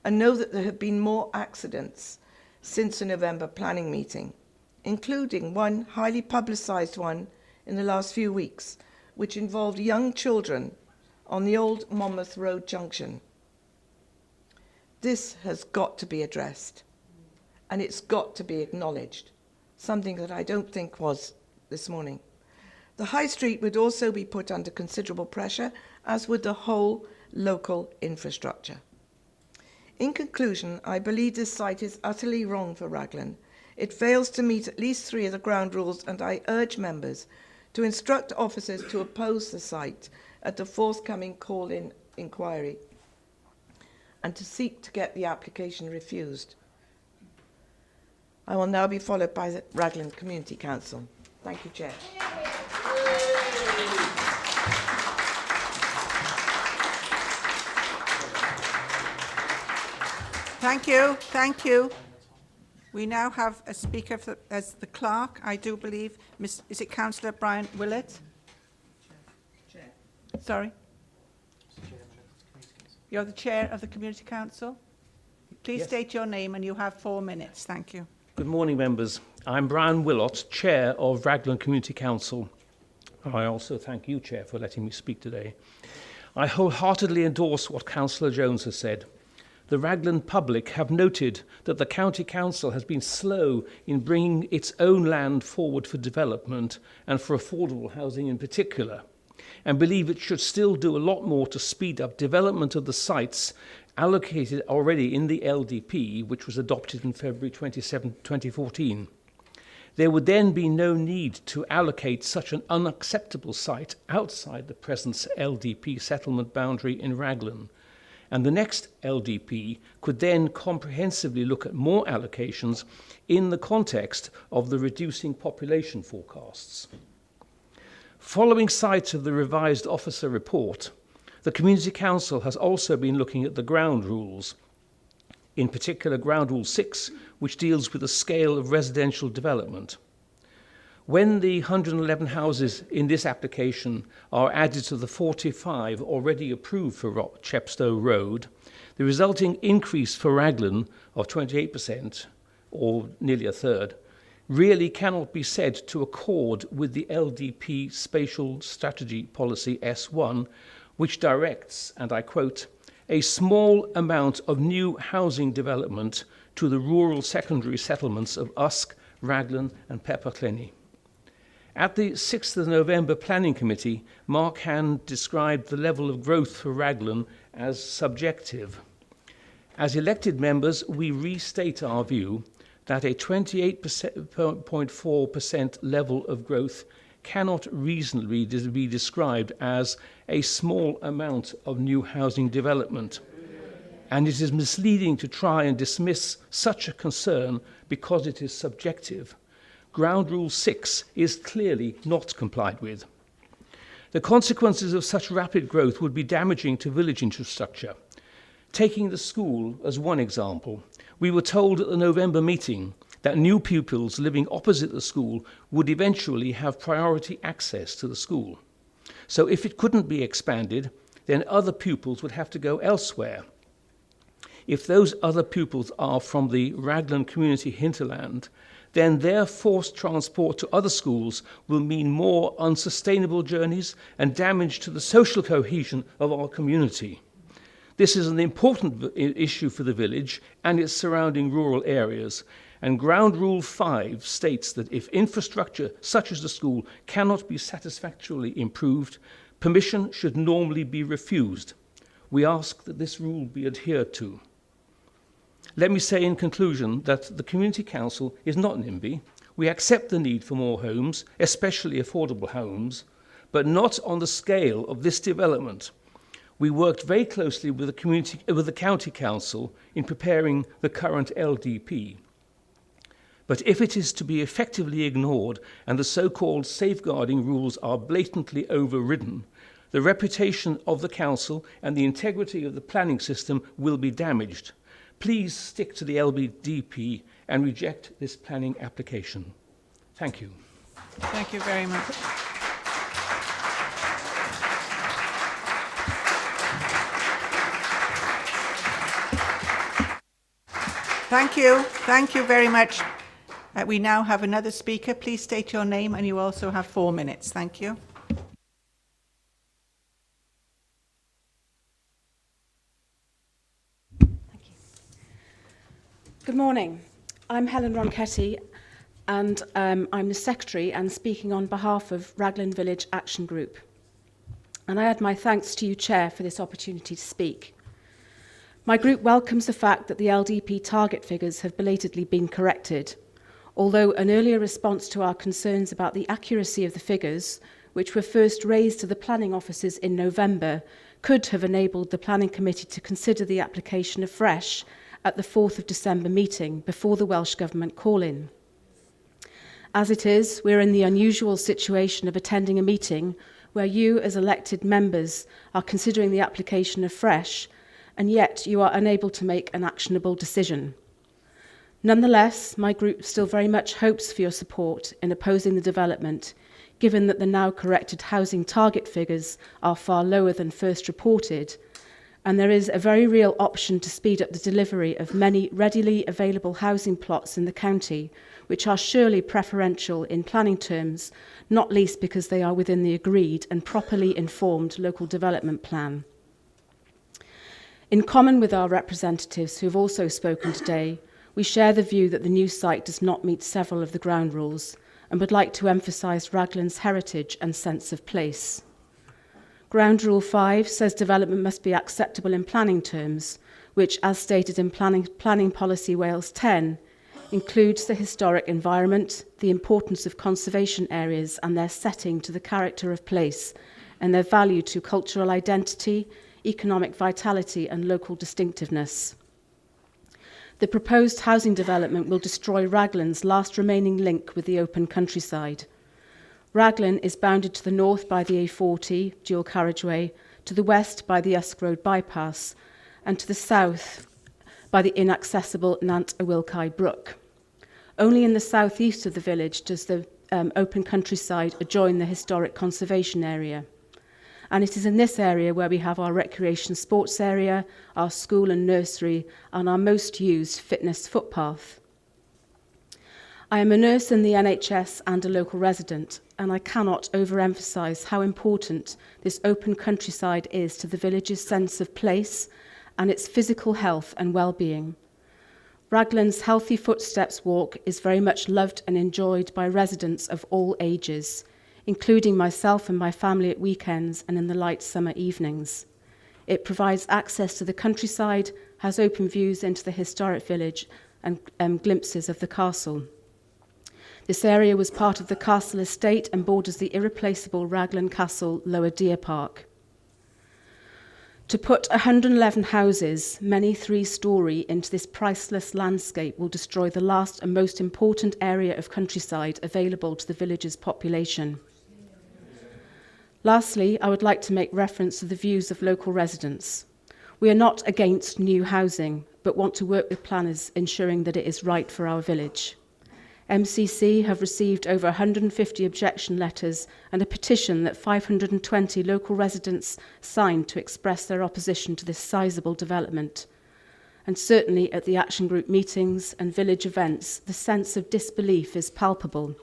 and know that there have been more accidents since the November planning meeting, including one highly publicised one in the last few weeks, which involved young children on the old Monmouth Road junction. This has got to be addressed, and it's got to be acknowledged, something that I don't think was this morning. The High Street would also be put under considerable pressure, as would the whole local infrastructure. In conclusion, I believe this site is utterly wrong for Raglan. It fails to meet at least 3 of the ground rules, and I urge members to instruct officers to oppose the site at the forthcoming call-in inquiry and to seek to get the application refused. I will now be followed by the Raglan Community Council. Thank you, Chair. Thank you. Thank you. We now have a speaker as the clerk, I do believe. Is it Councillor Brian Willett? Chair. Sorry? You're the chair of the Community Council? Please state your name and you have 4 minutes. Thank you. Good morning, members. I'm Brian Willott, Chair of Raglan Community Council. I also thank you, Chair, for letting me speak today. I wholeheartedly endorse what Councillor Jones has said. The Raglan public have noted that the County Council has been slow in bringing its own land forward for development and for affordable housing in particular. and believe it should still do a lot more to speed up development of the sites allocated already in the LDP, which was adopted in February 2014. There would then be no need to allocate such an unacceptable site outside the present LDP settlement boundary in Raglan, and the next LDP could then comprehensively look at more allocations in the context of the reducing population forecasts. Following sight of the revised officer report, the Community Council has also been looking at the ground rules, in particular Ground Rule 6, which deals with the scale of residential development. When the 111 houses in this application are added to the 45 already approved for Chepstow Road, the resulting increase for Raglan of 28%, or nearly a third, really cannot be said to accord with the LDP Spatial Strategy Policy S1, which directs, and I quote, a small amount of new housing development to the rural secondary settlements of Usk, Raglan and Pepperclenny. At the 6th of November Planning Committee, Mark Hand described the level of growth for Raglan as subjective. As elected members, we restate our view that a 28.4% level of growth cannot reasonably be described as a small amount of new housing development. And it is misleading to try and dismiss such a concern because it is subjective. Ground Rule 6 is clearly not complied with. The consequences of such rapid growth would be damaging to village infrastructure. Taking the school as one example, we were told at the November meeting that new pupils living opposite the school would eventually have priority access to the school. So if it couldn't be expanded, then other pupils would have to go elsewhere. If those other pupils are from the Raglan community hinterland, then their forced transport to other schools will mean more unsustainable journeys and damage to the social cohesion of our community. This is an important issue for the village and its surrounding rural areas, and Ground Rule 5 states that if infrastructure such as the school cannot be satisfactorily improved, permission should normally be refused. We ask that this rule be adhered to. Let me say in conclusion that the Community Council is not NIMBY. We accept the need for more homes, especially affordable homes, but not on the scale of this development. We worked very closely with the County Council in preparing the current LDP. But if it is to be effectively ignored and the so-called safeguarding rules are blatantly overridden, the reputation of the Council and the integrity of the planning system will be damaged. Please stick to the LDP and reject this planning application. Thank you. Thank you very much. Thank you. Thank you very much. We now have another speaker. Please state your name, and you also have 4 minutes. Thank you. Good morning. I'm Helen Ronchetti, and I'm the Secretary and speaking on behalf of Raglan Village Action Group. And I add my thanks to you, Chair, for this opportunity to speak. My group welcomes the fact that the LDP target figures have belatedly been corrected, although an earlier response to our concerns about the accuracy of the figures, which were first raised to the planning officers in November, could have enabled the Planning Committee to consider the application afresh at the 4th of December meeting before the Welsh Government call-in. As it is, we're in the unusual situation of attending a meeting where you, as elected members, are considering the application afresh, and yet you are unable to make an actionable decision. Nonetheless, my group still very much hopes for your support in opposing the development, given that the now corrected housing target figures are far lower than first reported, and there is a very real option to speed up the delivery of many readily available housing plots in the county, which are surely preferential in planning terms, not least because they are within the agreed and properly informed local development plan. In common with our representatives who have also spoken today, we share the view that the new site does not meet several of the ground rules and would like to emphasise Raglan's heritage and sense of place. Ground Rule 5 says development must be acceptable in planning terms, which, as stated in Planning Policy Wales 10, includes the historic environment, the importance of conservation areas and their setting to the character of place, and their value to cultural identity, economic vitality and local distinctiveness. The proposed housing development will destroy Raglan's last remaining link with the open countryside. Raglan is bounded to the north by the A40 dual carriageway, to the west by the Usk Road bypass, and to the south by the inaccessible Nant y Wilcai Brook. Only in the southeast of the village does the open countryside adjoin the historic conservation area. And it is in this area where we have our recreation sports area, our school and nursery, and our most used fitness footpath. I am a nurse in the NHS and a local resident, and I cannot overemphasise how important this open countryside is to the village's sense of place and its physical health and well-being. Raglan's Healthy Footsteps walk is very much loved and enjoyed by residents of all ages, including myself and my family at weekends and in the light summer evenings. It provides access to the countryside, has open views into the historic village and glimpses of the castle. This area was part of the castle estate and borders the irreplaceable Raglan Castle Lower Deer Park. To put 111 houses, many three-storey, into this priceless landscape will destroy the last and most important area of countryside available to the village's population. Lastly, I would like to make reference to the views of local residents. We are not against new housing, but want to work with planners ensuring that it is right for our village. MCC have received over 150 objection letters and a petition that 520 local residents signed to express their opposition to this sizable development. And certainly at the action group meetings and village events, the sense of disbelief is palpable.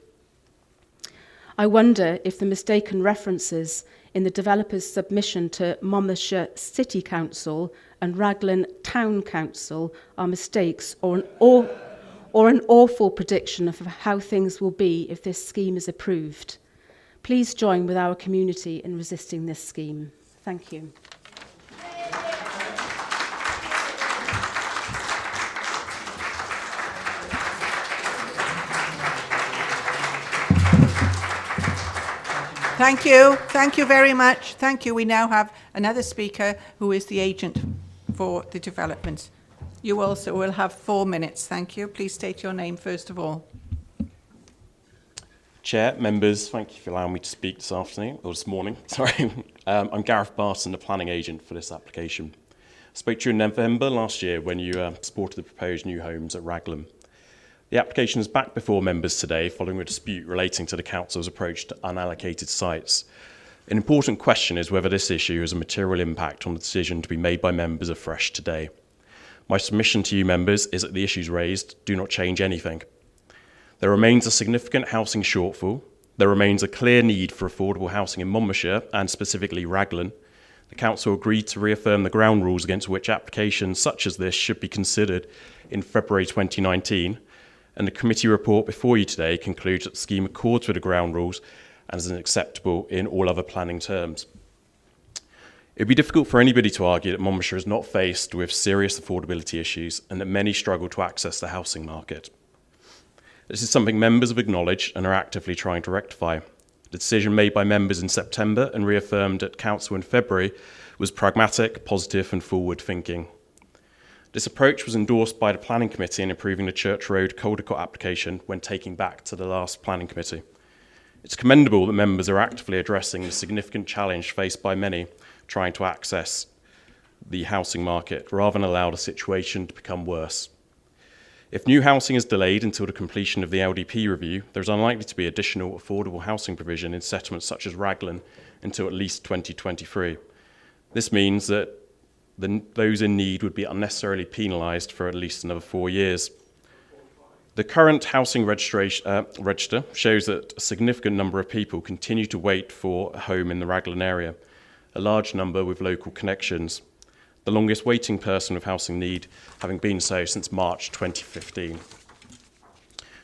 I wonder if the mistaken references in the developer's submission to Monmouthshire City Council and Raglan Town Council are mistakes or an awful prediction of how things will be if this scheme is approved. Please join with our community in resisting this scheme. Thank you. Thank you. Thank you very much. Thank you. We now have another speaker who is the agent for the development. You also will have 4 minutes. Thank you. Please state your name first of all. Chair, members, thank you for allowing me to speak this afternoon, or this morning, sorry. I'm Gareth Barton, the planning agent for this application. I spoke to you in November last year when you supported the proposed new homes at Raglan. The application is back before members today following a dispute relating to the council's approach to unallocated sites. An important question is whether this issue has a material impact on the decision to be made by members afresh today. My submission to you members is that the issues raised do not change anything. There remains a significant housing shortfall. There remains a clear need for affordable housing in Monmouthshire and specifically Raglan. The council agreed to reaffirm the ground rules against which applications such as this should be considered in February 2019. And the committee report before you today concludes that the scheme accords with the ground rules and is acceptable in all other planning terms. It would be difficult for anybody to argue that Monmouthshire is not faced with serious affordability issues and that many struggle to access the housing market. This is something members have acknowledged and are actively trying to rectify. The decision made by members in September and reaffirmed at Council in February was pragmatic, positive and forward-thinking. This approach was endorsed by the Planning Committee in approving the Church Road Caldecott application when taking back to the last Planning Committee. It's commendable that members are actively addressing the significant challenge faced by many trying to access the housing market rather than allow the situation to become worse. If new housing is delayed until the completion of the LDP review, there is unlikely to be additional affordable housing provision in settlements such as Raglan until at least 2023. This means that those in need would be unnecessarily penalised for at least another 4 years. The current housing register shows that a significant number of people continue to wait for a home in the Raglan area, a large number with local connections, the longest waiting person with housing need having been so since March 2015.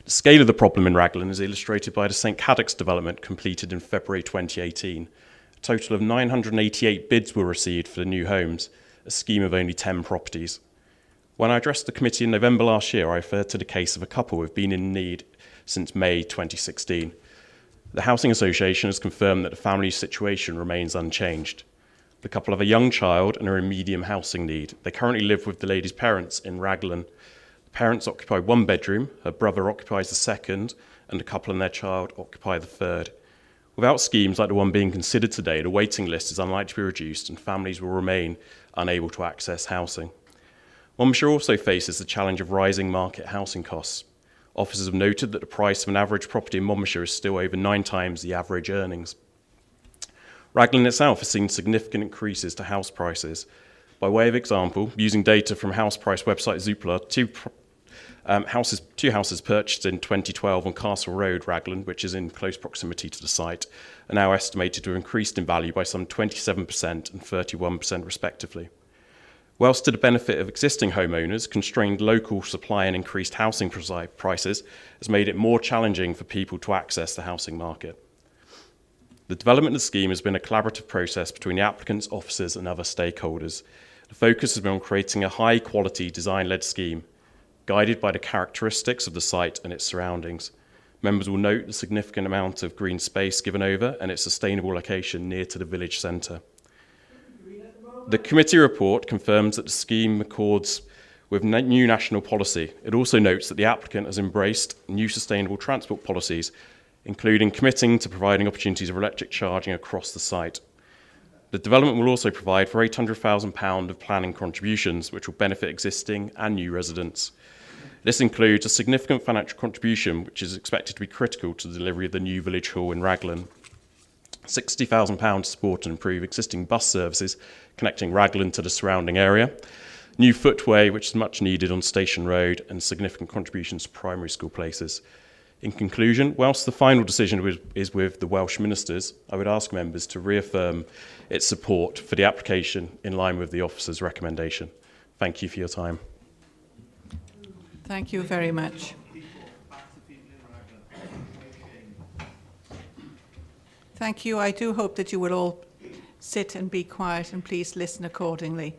The scale of the problem in Raglan is illustrated by the St Cadoc's development completed in February 2018, a total of 988 bids were received for the new homes, a scheme of only 10 properties. When I addressed the committee in November last year, I referred to the case of a couple who have been in need since May 2016. The Housing Association has confirmed that the family's situation remains unchanged. The couple have a young child and are in medium housing need. They currently live with the lady's parents in Raglan. The parents occupy one bedroom, her brother occupies the second, and the couple and their child occupy the third. Without schemes like the one being considered today, the waiting list is unlikely to be reduced and families will remain unable to access housing. Monmouthshire also faces the challenge of rising market housing costs. Officers have noted that the price of an average property in Monmouthshire is still over 9 times the average earnings. Raglan itself has seen significant increases to house prices. By way of example, using data from house price website Zoopla, two houses purchased in 2012 on Castle Road, Raglan, which is in close proximity to the site, are now estimated to have increased in value by some 27% and 31% respectively. Whilst to the benefit of existing homeowners, constrained local supply and increased housing prices has made it more challenging for people to access the housing market. The development of the scheme has been a collaborative process between the applicants, officers and other stakeholders. The focus has been on creating a high-quality design-led scheme, guided by the characteristics of the site and its surroundings. Members will note the significant amount of green space given over and its sustainable location near to the village centre. The committee report confirms that the scheme accords with new national policy. It also notes that the applicant has embraced new sustainable transport policies, including committing to providing opportunities of electric charging across the site. The development will also provide for £800,000 of planning contributions, which will benefit existing and new residents. This includes a significant financial contribution, which is expected to be critical to the delivery of the new village hall in Raglan. £60,000 to support and improve existing bus services connecting Raglan to the surrounding area, new footway which is much needed on Station Road, and significant contributions to primary school places. In conclusion, whilst the final decision is with the Welsh Ministers, I would ask members to reaffirm its support for the application in line with the officer's recommendation. Thank you for your time. Thank you very much. Thank you. I do hope that you will all sit and be quiet and please listen accordingly.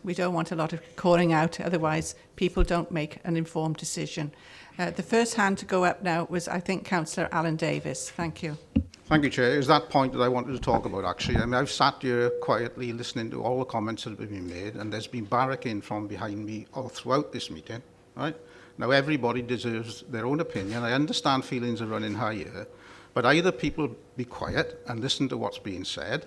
We don't want a lot of calling out, otherwise people don't make an informed decision. The first hand to go up now was, I think, Councillor Alan Davis. Thank you. Thank you, Chair. It was that point that I wanted to talk about, actually. I mean, I've sat here quietly listening to all the comments that have been made, and there's been barracking from behind me all throughout this meeting. Right? Now, everybody deserves their own opinion. I understand feelings are running high here, but either people be quiet and listen to what's being said,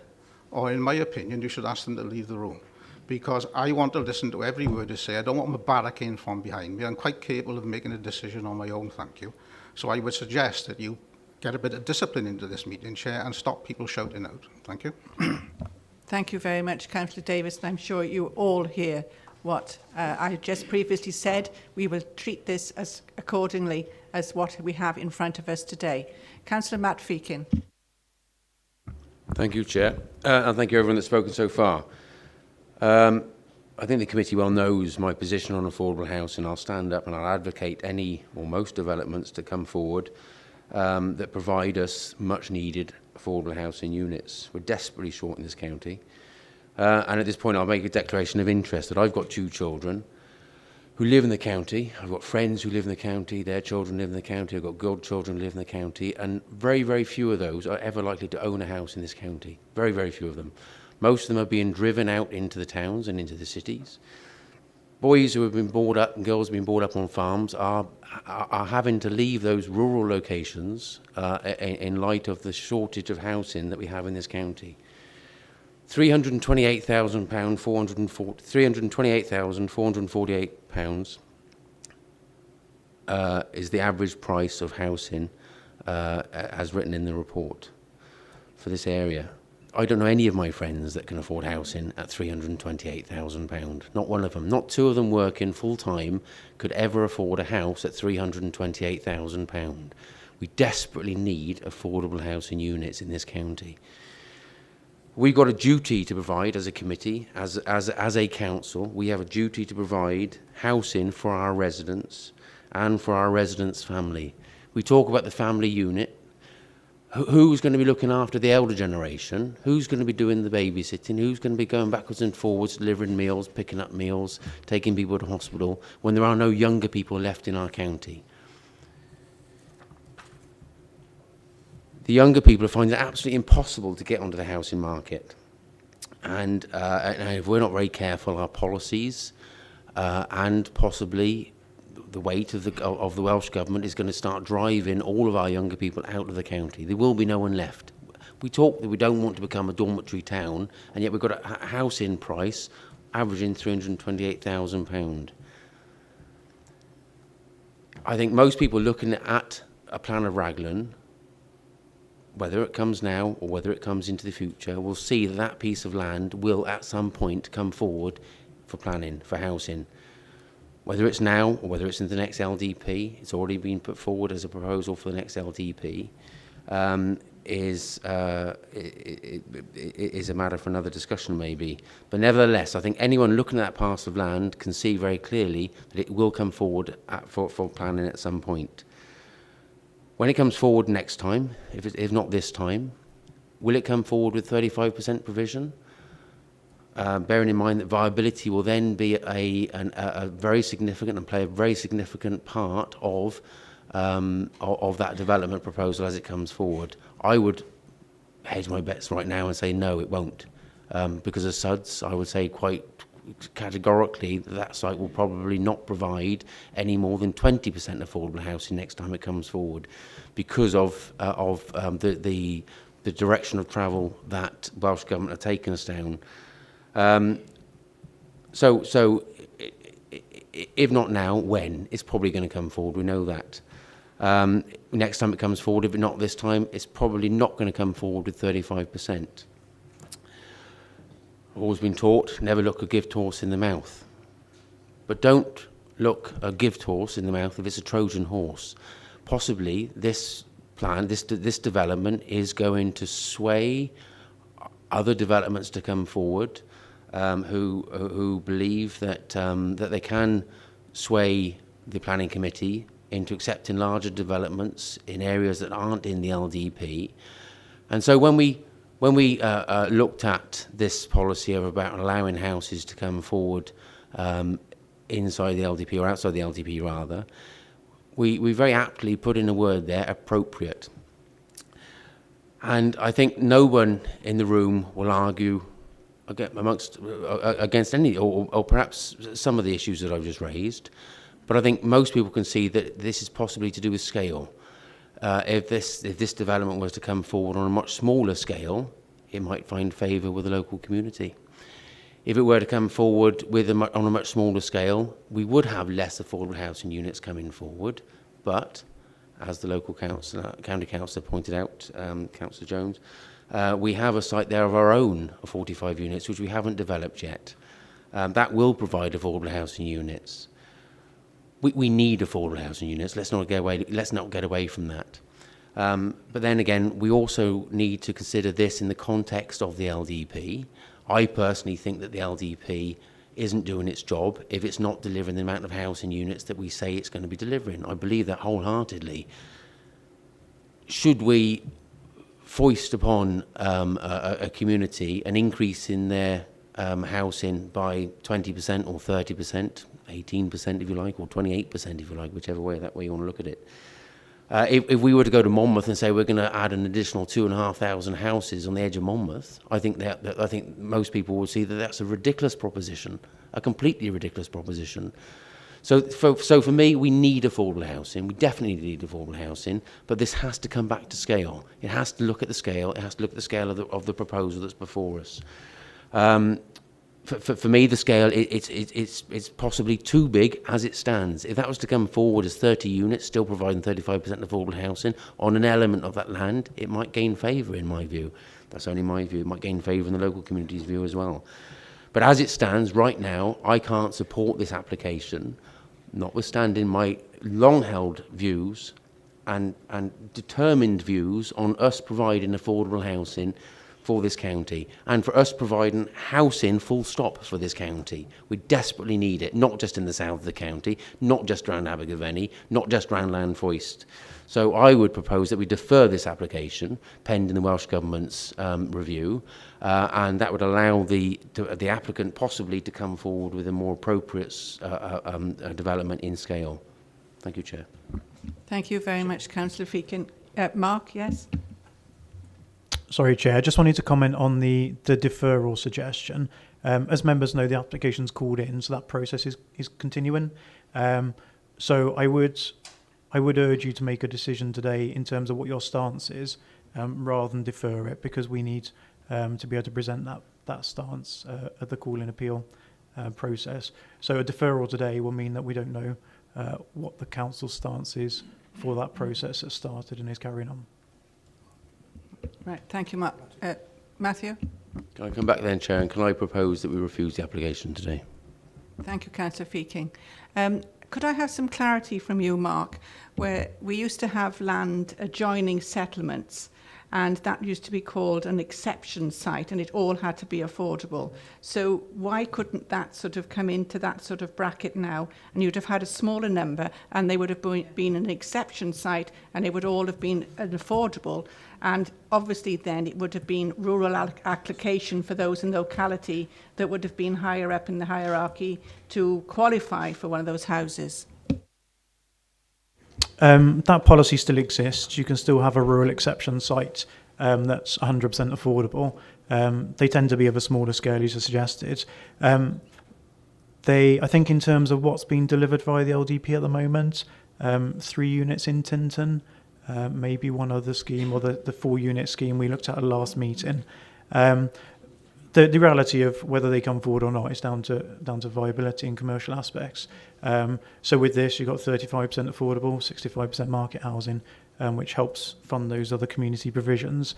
or, in my opinion, you should ask them to leave the room. Because I want to listen to every word they say. I don't want them barracking from behind me. I'm quite capable of making a decision on my own, thank you. So I would suggest that you get a bit of discipline into this meeting, Chair, and stop people shouting out. Thank you. Thank you very much, Councillor Davis, and I'm sure you all hear what I just previously said. We will treat this as accordingly as what we have in front of us today. Councillor Matt Feakin. Thank you, Chair, and thank you everyone that's spoken so far. I think the committee well knows my position on affordable housing. I'll stand up and I'll advocate any or most developments to come forward that provide us much needed affordable housing units. We're desperately short in this county. And at this point I'll make a declaration of interest that I've got 2 children who live in the county. I've got friends who live in the county, their children live in the county, I've got godchildren who live in the county, and very, very few of those are ever likely to own a house in this county. Very, very few of them. Most of them are being driven out into the towns and into the cities. Boys who have been brought up and girls who have been brought up on farms are having to leave those rural locations in light of the shortage of housing that we have in this county. £328,448 is the average price of housing as written in the report for this area. I don't know any of my friends that can afford housing at £328,000. Not one of them. Not 2 of them working full-time could ever afford a house at £328,000. We desperately need affordable housing units in this county. We've got a duty to provide as a committee, as a council. We have a duty to provide housing for our residents and for our residents' family. We talk about the family unit. Who's going to be looking after the elder generation? Who's going to be doing the babysitting? Who's going to be going backwards and forwards, delivering meals, picking up meals, taking people to hospital, when there are no younger people left in our county? The younger people are finding it absolutely impossible to get onto the housing market. And if we're not very careful, our policies and possibly the weight of the Welsh Government is going to start driving all of our younger people out of the county. There will be no one left. We talk that we don't want to become a dormitory town, and yet we've got a house-in price averaging £328,000. I think most people looking at a plan of Raglan, whether it comes now or whether it comes into the future, will see that that piece of land will at some point come forward for planning, for housing. Whether it's now or whether it's in the next LDP, it's already been put forward as a proposal for the next LDP, is a matter for another discussion maybe. But nevertheless, I think anyone looking at that parcel of land can see very clearly that it will come forward for planning at some point. When it comes forward next time, if not this time, will it come forward with 35% provision? Bearing in mind that viability will then be a very significant and play a very significant part of that development proposal as it comes forward. I would hedge my bets right now and say no, it won't, because as SUDS, I would say quite categorically that site will probably not provide any more than 20% affordable housing next time it comes forward, because of the direction of travel that Welsh Government have taken us down. So if not now, when? It's probably going to come forward, we know that. Next time it comes forward, if not this time, it's probably not going to come forward with 35%. I've always been taught, never look a gift horse in the mouth. But don't look a gift horse in the mouth if it's a Trojan horse. Possibly this plan, this development is going to sway other developments to come forward, who believe that that they can sway the planning committee into accepting larger developments in areas that aren't in the LDP. And so when we looked at this policy of about allowing houses to come forward inside the LDP, or outside the LDP rather, we very aptly put in a word there, appropriate. And I think no one in the room will argue against any, or perhaps some of the issues that I've just raised. But I think most people can see that this is possibly to do with scale. If this development was to come forward on a much smaller scale, it might find favour with the local community. If it were to come forward on a much smaller scale, we would have less affordable housing units coming forward. But as the local county councillor pointed out, Councillor Jones, we have a site there of our own of 45 units, which we haven't developed yet. That will provide affordable housing units. We need affordable housing units. Let's not get away from that. But then again, we also need to consider this in the context of the LDP. I personally think that the LDP isn't doing its job if it's not delivering the amount of housing units that we say it's going to be delivering. I believe that wholeheartedly. Should we foist upon a community an increase in their housing by 20% or 30%, 18% if you like, or 28% if you like, whichever way you want to look at it. If we were to go to Monmouth and say we're going to add an additional 2,500 houses on the edge of Monmouth, I think most people will see that that's a ridiculous proposition, a completely ridiculous proposition. So for me, we need affordable housing. We definitely need affordable housing, but this has to come back to scale. It has to look at the scale. It has to look at the scale of the proposal that's before us. For me, the scale, it's possibly too big as it stands. If that was to come forward as 30 units, still providing 35% affordable housing on an element of that land, it might gain favour in my view. That's only my view. It might gain favour in the local community's view as well. But as it stands right now, I can't support this application, notwithstanding my long-held views and determined views on us providing affordable housing for this county and for us providing housing full stop for this county. We desperately need it, not just in the south of the county, not just around Abergavenny, not just around Llanfoist. So I would propose that we defer this application pending the Welsh Government's review, and that would allow the applicant possibly to come forward with a more appropriate development in scale. Thank you, Chair. Thank you very much, Councillor Feakin. Mark, yes? Sorry, Chair. I just wanted to comment on the deferral suggestion. As members know, the application's called in, so that process is continuing. So I would urge you to make a decision today in terms of what your stance is, rather than defer it, because we need to be able to present that stance at the call-in appeal process. So a deferral today will mean that we don't know what the council's stance is for that process that started and is carrying on. Right, thank you, Mark. Matthew? Can I come back then, Chair, and can I propose that we refuse the application today? Thank you, Councillor Feaking. Could I have some clarity from you, Mark, where we used to have land adjoining settlements, and that used to be called an exception site, and it all had to be affordable. So why couldn't that sort of come into that sort of bracket now, and you'd have had a smaller number, and they would have been an exception site, and it would all have been an affordable, and obviously then it would have been rural application for those in the locality that would have been higher up in the hierarchy to qualify for one of those houses. That policy still exists. You can still have a rural exception site that's 100% affordable. They tend to be of a smaller scale, as you suggested. I think in terms of what's being delivered via the LDP at the moment, 3 units in Tintern, maybe one other scheme, or the 4-unit scheme we looked at the last meeting. The reality of whether they come forward or not is down to viability and commercial aspects. So with this, you've got 35% affordable, 65% market housing, which helps fund those other community provisions.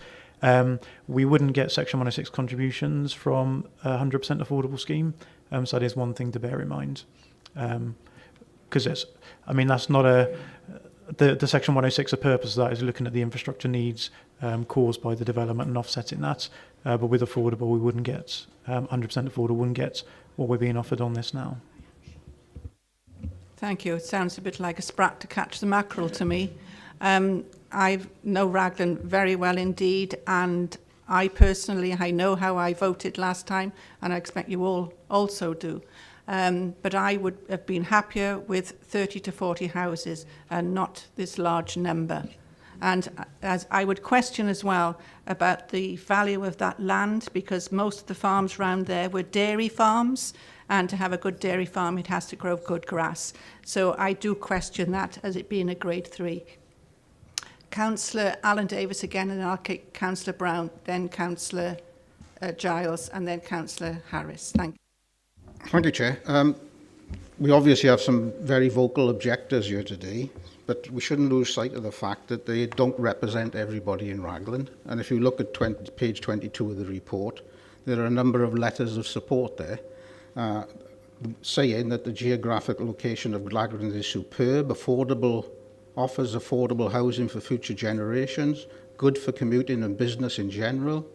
We wouldn't get Section 106 contributions from a 100% affordable scheme, so that is one thing to bear in mind. Because that's not the Section 106, the purpose of that is looking at the infrastructure needs caused by the development and offsetting that. But with affordable, we wouldn't get 100% affordable, wouldn't get what we're being offered on this now. Thank you. It sounds a bit like a sprat to catch the mackerel to me. I know Raglan very well indeed, and I know how I voted last time, and I expect you all also do. But I would have been happier with 30 to 40 houses and not this large number. And as I would question as well about the value of that land, because most of the farms around there were dairy farms, and to have a good dairy farm, it has to grow good grass. So I do question that as it being a grade 3. Councillor Alan Davis again, and I'll kick Councillor Brown, then Councillor Giles, and then Councillor Harris. Thank you. Thank you, Chair. We obviously have some very vocal objectors here today, but we shouldn't lose sight of the fact that they don't represent everybody in Raglan. And if you look at page 22 of the report, there are a number of letters of support there saying that the geographic location of Raglan is superb, offers affordable housing for future generations, good for commuting and business in general,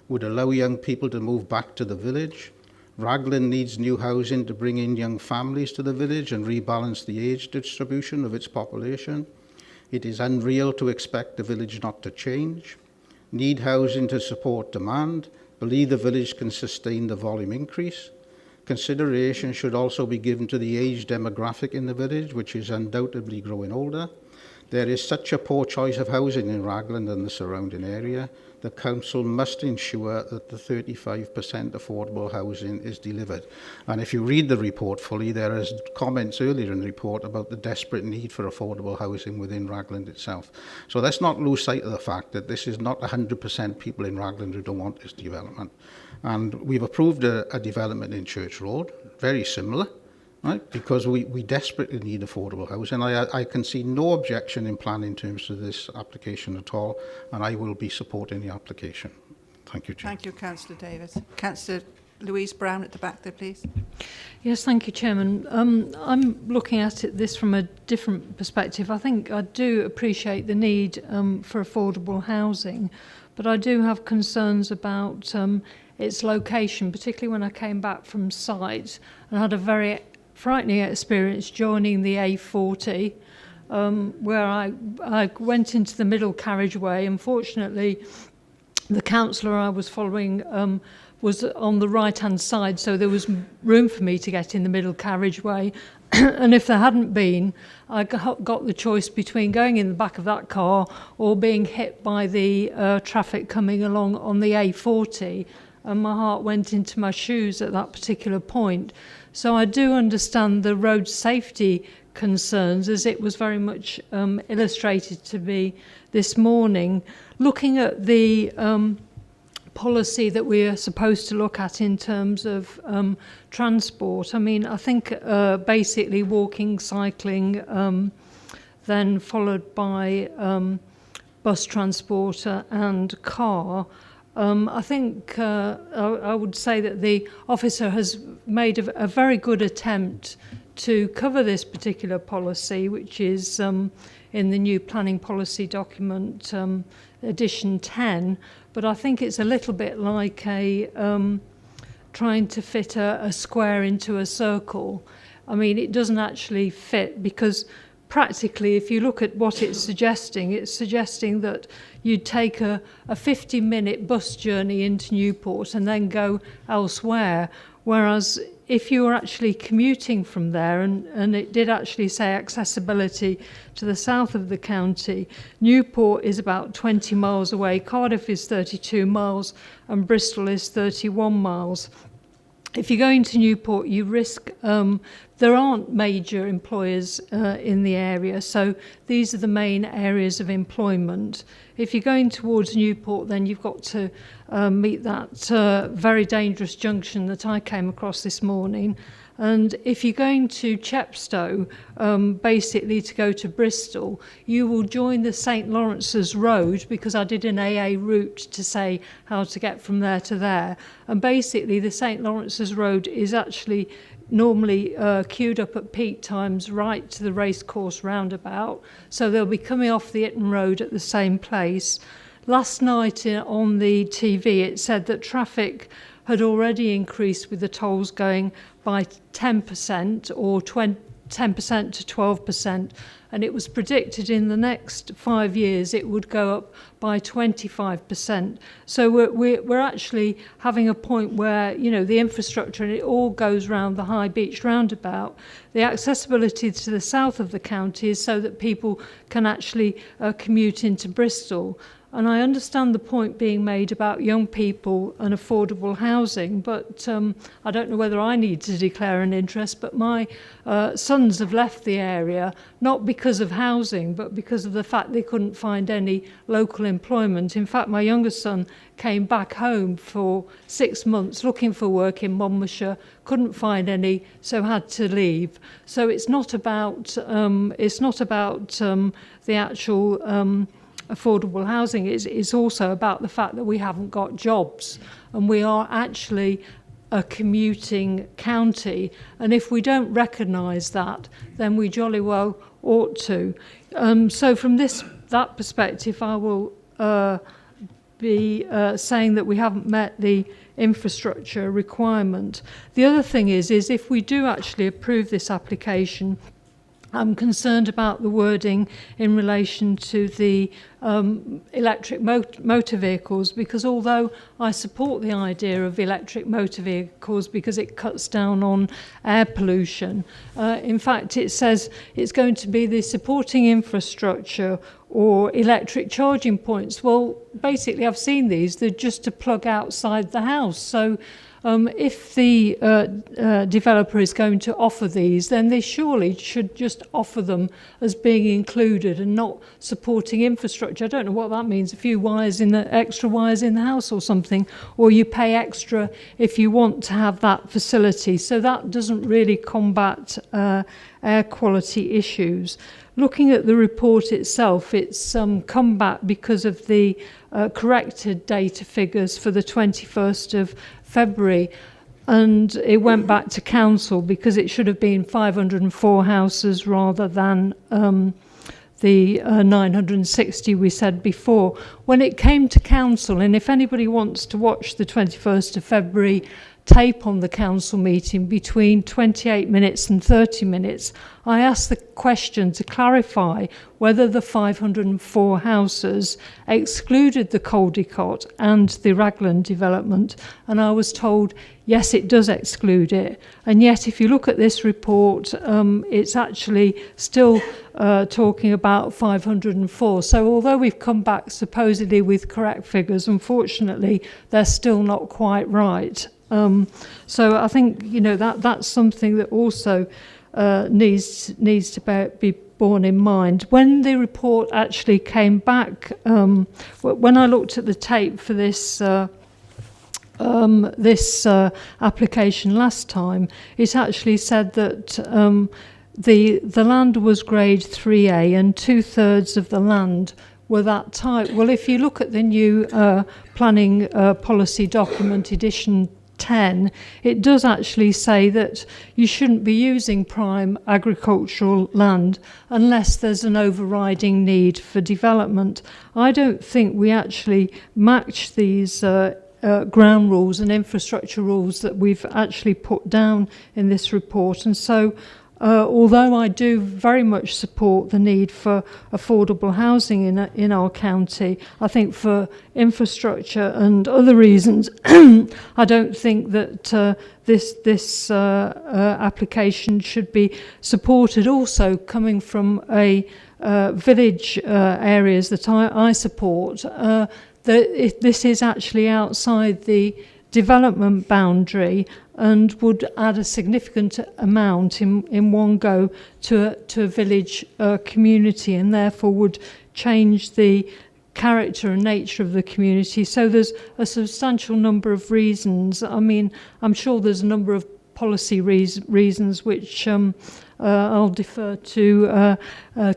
would allow young people to move back to the village. Raglan needs new housing to bring in young families to the village and rebalance the age distribution of its population. It is unreal to expect the village not to change. Need housing to support demand. Believe the village can sustain the volume increase. Consideration should also be given to the age demographic in the village, which is undoubtedly growing older. There is such a poor choice of housing in Raglan and the surrounding area. The council must ensure that the 35% affordable housing is delivered. And if you read the report fully, there is comments earlier in the report about the desperate need for affordable housing within Raglan itself. So let's not lose sight of the fact that this is not 100% people in Raglan who don't want this development. And we've approved a development in Church Road, very similar, right? Because we desperately need affordable housing. I can see no objection in planning terms to this application at all, and I will be supporting the application. Thank you, Chair. Thank you, Councillor Davis. Councillor Louise Brown at the back there, please. Yes, thank you, Chairman. I'm looking at this from a different perspective. I think I do appreciate the need for affordable housing, but I do have concerns about its location, particularly when I came back from site and had a very frightening experience joining the A40, where I went into the middle carriageway. Unfortunately, the councillor I was following was on the right-hand side, so there was room for me to get in the middle carriageway. And if there hadn't been, I got the choice between going in the back of that car or being hit by the traffic coming along on the A40. And my heart went into my shoes at that particular point. So I do understand the road safety concerns, as it was very much illustrated to me this morning. Looking at the policy that we are supposed to look at in terms of transport, I mean, I think basically walking, cycling, then followed by bus transport and car. I think I would say that the officer has made a very good attempt to cover this particular policy, which is in the new planning policy document, edition 10. But I think it's a little bit like trying to fit a square into a circle. I mean, it doesn't actually fit, because practically, if you look at what it's suggesting that you'd take a 50-minute bus journey into Newport and then go elsewhere, whereas if you were actually commuting from there, and it did actually say accessibility to the south of the county, Newport is about 20 miles away, Cardiff is 32 miles, and Bristol is 31 miles. If you go into Newport, you risk, there aren't major employers in the area, so these are the main areas of employment. If you're going towards Newport, then you've got to meet that very dangerous junction that I came across this morning. And if you're going to Chepstow, basically to go to Bristol, you will join the St Lawrence's Road, because I did an AA route to say how to get from there to there. And basically the St Lawrence's Road is actually normally queued up at peak times right to the racecourse roundabout. So they'll be coming off the Itten Road at the same place. Last night on the TV, it said that traffic had already increased with the tolls going by 10% or 10% to 12%, and it was predicted in the next 5 years it would go up by 25%. So we're actually having a point where, you know, the infrastructure, and it all goes round the High Beach roundabout. The accessibility to the south of the county is so that people can actually commute into Bristol. And I understand the point being made about young people and affordable housing, but I don't know whether I need to declare an interest, but my sons have left the area, not because of housing, but because of the fact they couldn't find any local employment. In fact, my youngest son came back home for 6 months looking for work in Monmouthshire, couldn't find any, so had to leave. So it's not about the actual affordable housing. It's also about the fact that we haven't got jobs, and we are actually a commuting county, and if we don't recognise that, then we jolly well ought to. So from that perspective, I will be saying that we haven't met the infrastructure requirement. The other thing is if we do actually approve this application, I'm concerned about the wording in relation to the electric motor vehicles, because although I support the idea of electric motor vehicles because it cuts down on air pollution, in fact it says it's going to be the supporting infrastructure or electric charging points. Well, basically I've seen these, they're just to plug outside the house. So if the developer is going to offer these, then they surely should just offer them as being included and not supporting infrastructure. I don't know what that means, a few extra wires in the house or something, or you pay extra if you want to have that facility. So that doesn't really combat air quality issues. Looking at the report itself, it's come back because of the corrected data figures for the 21st of February, and it went back to council because it should have been 504 houses rather than the 960 we said before. When it came to council, and if anybody wants to watch the 21st of February tape on the council meeting between 28 minutes and 30 minutes, I asked the question to clarify whether the 504 houses excluded the Caldecott and the Raglan development, and I was told yes, it does exclude it. And yet if you look at this report, it's actually still talking about 504. So although we've come back supposedly with correct figures, unfortunately they're still not quite right. So I think, you know, that's something that also needs to be borne in mind. When the report actually came back, when I looked at the tape for this application last time, it actually said that the land was grade 3A and 2/3 of the land were that type. Well, if you look at the new planning policy document edition 10, it does actually say that you shouldn't be using prime agricultural land unless there's an overriding need for development. I don't think we actually match these ground rules and infrastructure rules that we've actually put down in this report. And so although I do very much support the need for affordable housing in our county, I think for infrastructure and other reasons, I don't think that this application should be supported. Also, coming from a village areas that I support, this is actually outside the development boundary and would add a significant amount in one go to a village community, and therefore would change the character and nature of the community. So there's a substantial number of reasons. I mean, I'm sure there's a number of policy reasons which I'll defer to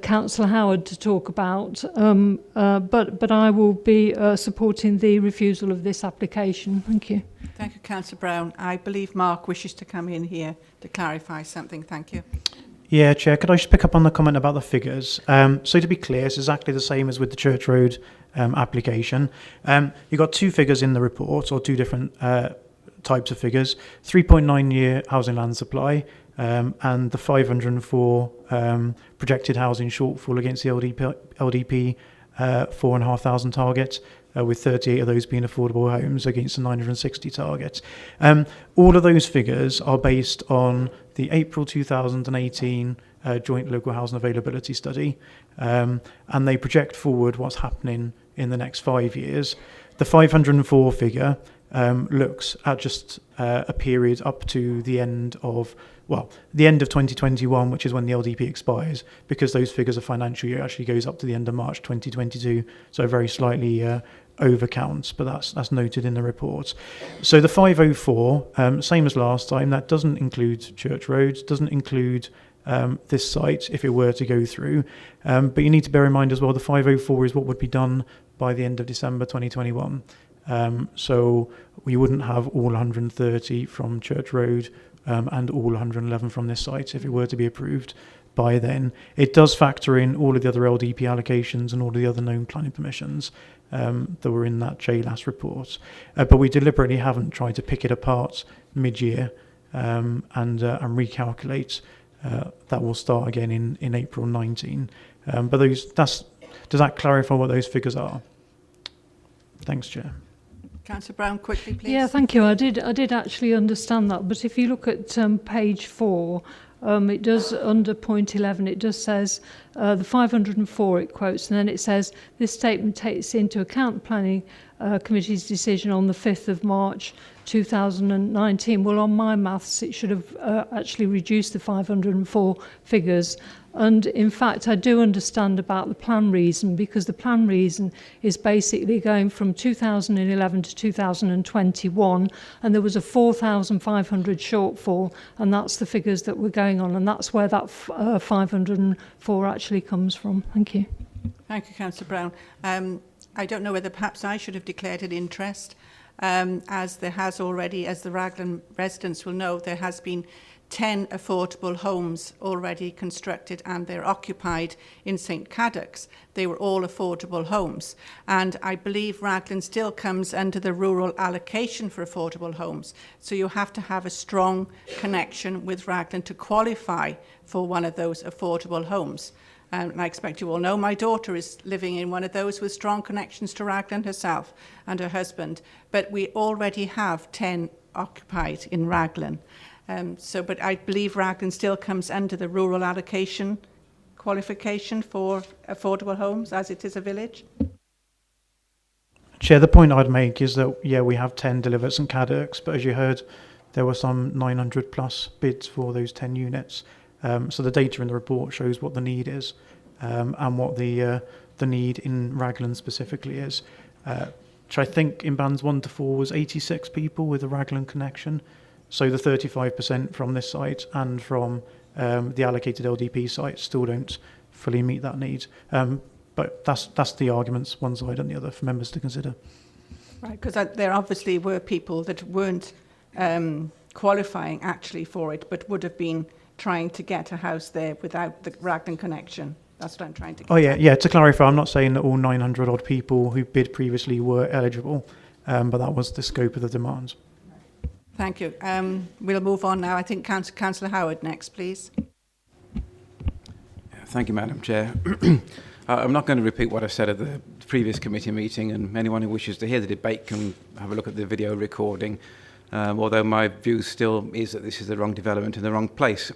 Councillor Howard to talk about, but I will be supporting the refusal of this application. Thank you. Thank you, Councillor Brown. I believe Mark wishes to come in here to clarify something. Thank you. Yeah, Chair, could I just pick up on the comment about the figures? So to be clear, it's exactly the same as with the Church Road application. You've got two figures in the report, or two different types of figures: 3.9-year housing land supply, and the 504 projected housing shortfall against the LDP 4,500 target, with 38 of those being affordable homes against the 960 target. All of those figures are based on the April 2018 Joint Local Housing Availability Study, and they project forward what's happening in the next 5 years. The 504 figure looks at just a period up to the end of, the end of 2021, which is when the LDP expires, because those figures of financial year actually goes up to the end of March 2022, so very slightly overcounts, but that's noted in the report. So the 504, same as last time, that doesn't include Church Road, doesn't include this site if it were to go through, but you need to bear in mind as well the 504 is what would be done by the end of December 2021. So we wouldn't have all 130 from Church Road and all 111 from this site if it were to be approved by then. It does factor in all of the other LDP allocations and all of the other known planning permissions that were in that JLAS report. But we deliberately haven't tried to pick it apart mid-year and recalculate. That will start again in April 19. But does that clarify what those figures are? Thanks, Chair. Councillor Brown, quickly, please. Yeah, thank you. I did actually understand that, but if you look at page 4, it does, under point 11, it just says the 504, it quotes, and then it says this statement takes into account planning committee's decision on the 5th of March 2019. Well, on my maths, it should have actually reduced the 504 figures. And in fact, I do understand about the plan reason, because the plan reason is basically going from 2011 to 2021, and there was a 4,500 shortfall, and that's the figures that we're going on, and that's where that 504 actually comes from. Thank you. Thank you, Councillor Brown. I don't know whether perhaps I should have declared an interest, as there has already, as the Raglan residents will know, there has been 10 affordable homes already constructed and they're occupied in St Cadoc's. They were all affordable homes. And I believe Raglan still comes under the rural allocation for affordable homes. So you have to have a strong connection with Raglan to qualify for one of those affordable homes. And I expect you all know my daughter is living in one of those with strong connections to Raglan herself and her husband. But we already have 10 occupied in Raglan. But I believe Raglan still comes under the rural allocation qualification for affordable homes as it is a village. Chair, the point I'd make is that, yeah, we have 10 delivered at St Cadoc's, but as you heard, there were some 900 plus bids for those 10 units. So the data in the report shows what the need is and what the need in Raglan specifically is. Which I think in bands 1 to 4 was 86 people with a Raglan connection. So the 35% from this site and from the allocated LDP sites still don't fully meet that need. But that's the arguments, one side and the other, for members to consider. Right, because there obviously were people that weren't qualifying actually for it, but would have been trying to get a house there without the Raglan connection. That's what I'm trying to get at. Yeah, to clarify, I'm not saying that all 900 odd people who bid previously were eligible, but that was the scope of the demands. Thank you. We'll move on now. I think Councillor Howard next, please. Thank you, Madam Chair. I'm not going to repeat what I said at the previous committee meeting, and anyone who wishes to hear the debate can have a look at the video recording, although my view still is that this is the wrong development in the wrong place.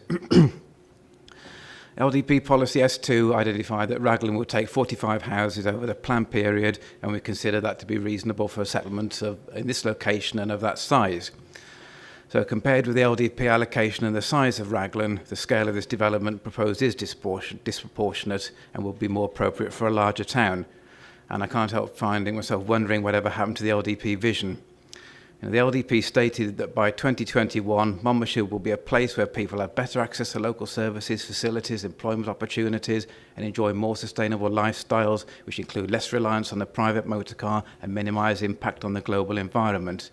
LDP policy S2 identified that Raglan would take 45 houses over the planned period, and we consider that to be reasonable for a settlement in this location and of that size. So compared with the LDP allocation and the size of Raglan, the scale of this development proposed is disproportionate and will be more appropriate for a larger town. And I can't help finding myself wondering whatever happened to the LDP vision. The LDP stated that by 2021, Monmouthshire will be a place where people have better access to local services, facilities, employment opportunities, and enjoy more sustainable lifestyles, which include less reliance on the private motor car and minimise impact on the global environment.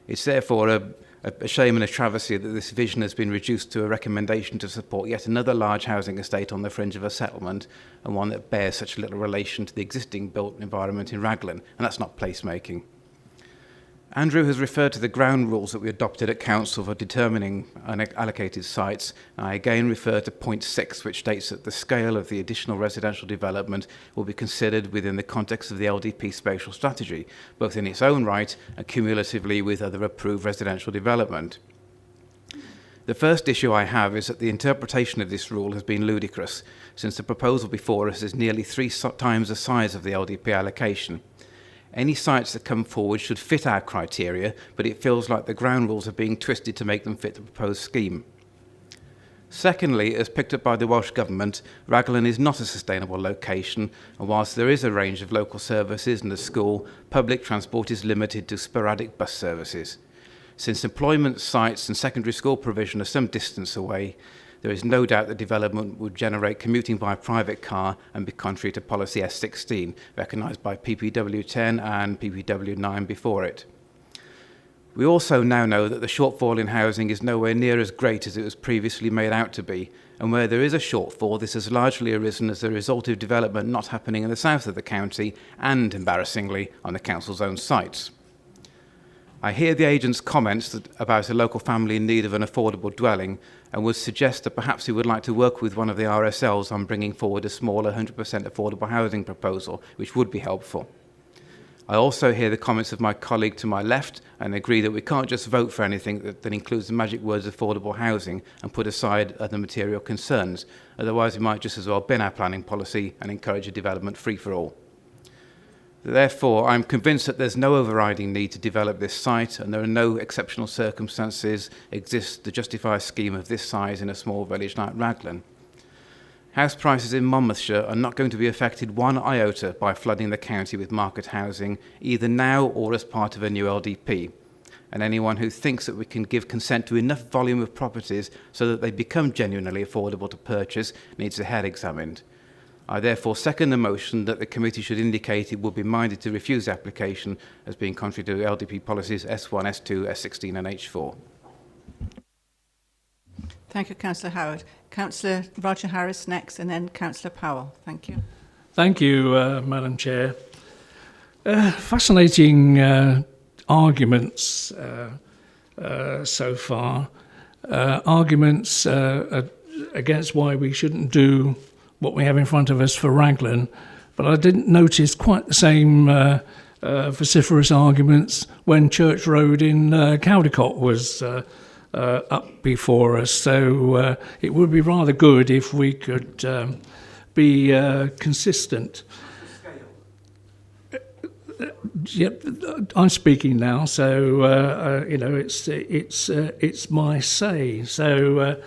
It's therefore a shame and a travesty that this vision has been reduced to a recommendation to support yet another large housing estate on the fringe of a settlement, and one that bears such little relation to the existing built environment in Raglan, and that's not placemaking. Andrew has referred to the ground rules that we adopted at Council for determining unallocated sites. I again refer to point 6, which states that the scale of the additional residential development will be considered within the context of the LDP spatial strategy, both in its own right and cumulatively with other approved residential development. The first issue I have is that the interpretation of this rule has been ludicrous, since the proposal before us is nearly 3 times the size of the LDP allocation. Any sites that come forward should fit our criteria, but it feels like the ground rules are being twisted to make them fit the proposed scheme. Secondly, as picked up by the Welsh Government, Raglan is not a sustainable location, and whilst there is a range of local services and a school, public transport is limited to sporadic bus services. Since employment sites and secondary school provision are some distance away, there is no doubt that development would generate commuting by private car and be contrary to policy S16, recognised by PPW10 and PPW9 before it. We also now know that the shortfall in housing is nowhere near as great as it was previously made out to be, and where there is a shortfall, this has largely arisen as a result of development not happening in the south of the county and, embarrassingly, on the council's own sites. I hear the agent's comments about a local family in need of an affordable dwelling, and would suggest that perhaps he would like to work with one of the RSLs on bringing forward a smaller 100% affordable housing proposal, which would be helpful. I also hear the comments of my colleague to my left and agree that we can't just vote for anything that includes the magic words affordable housing and put aside other material concerns. Otherwise, we might just as well bin our planning policy and encourage a development free for all. Therefore, I'm convinced that there's no overriding need to develop this site, and there are no exceptional circumstances exist to justify a scheme of this size in a small village like Raglan. House prices in Monmouthshire are not going to be affected one iota by flooding the county with market housing, either now or as part of a new LDP. And anyone who thinks that we can give consent to enough volume of properties so that they become genuinely affordable to purchase needs their head examined. I therefore second the motion that the committee should indicate it would be minded to refuse the application as being contrary to LDP policies S1, S2, S16 and H4. Thank you, Councillor Howard. Councillor Roger Harris next, and then Councillor Powell. Thank you. Thank you, Madam Chair. Fascinating arguments so far. Arguments against why we shouldn't do what we have in front of us for Raglan, but I didn't notice quite the same vociferous arguments when Church Road in Caldicott was up before us. So it would be rather good if we could be consistent. Yep, I'm speaking now, so you know it's my say. So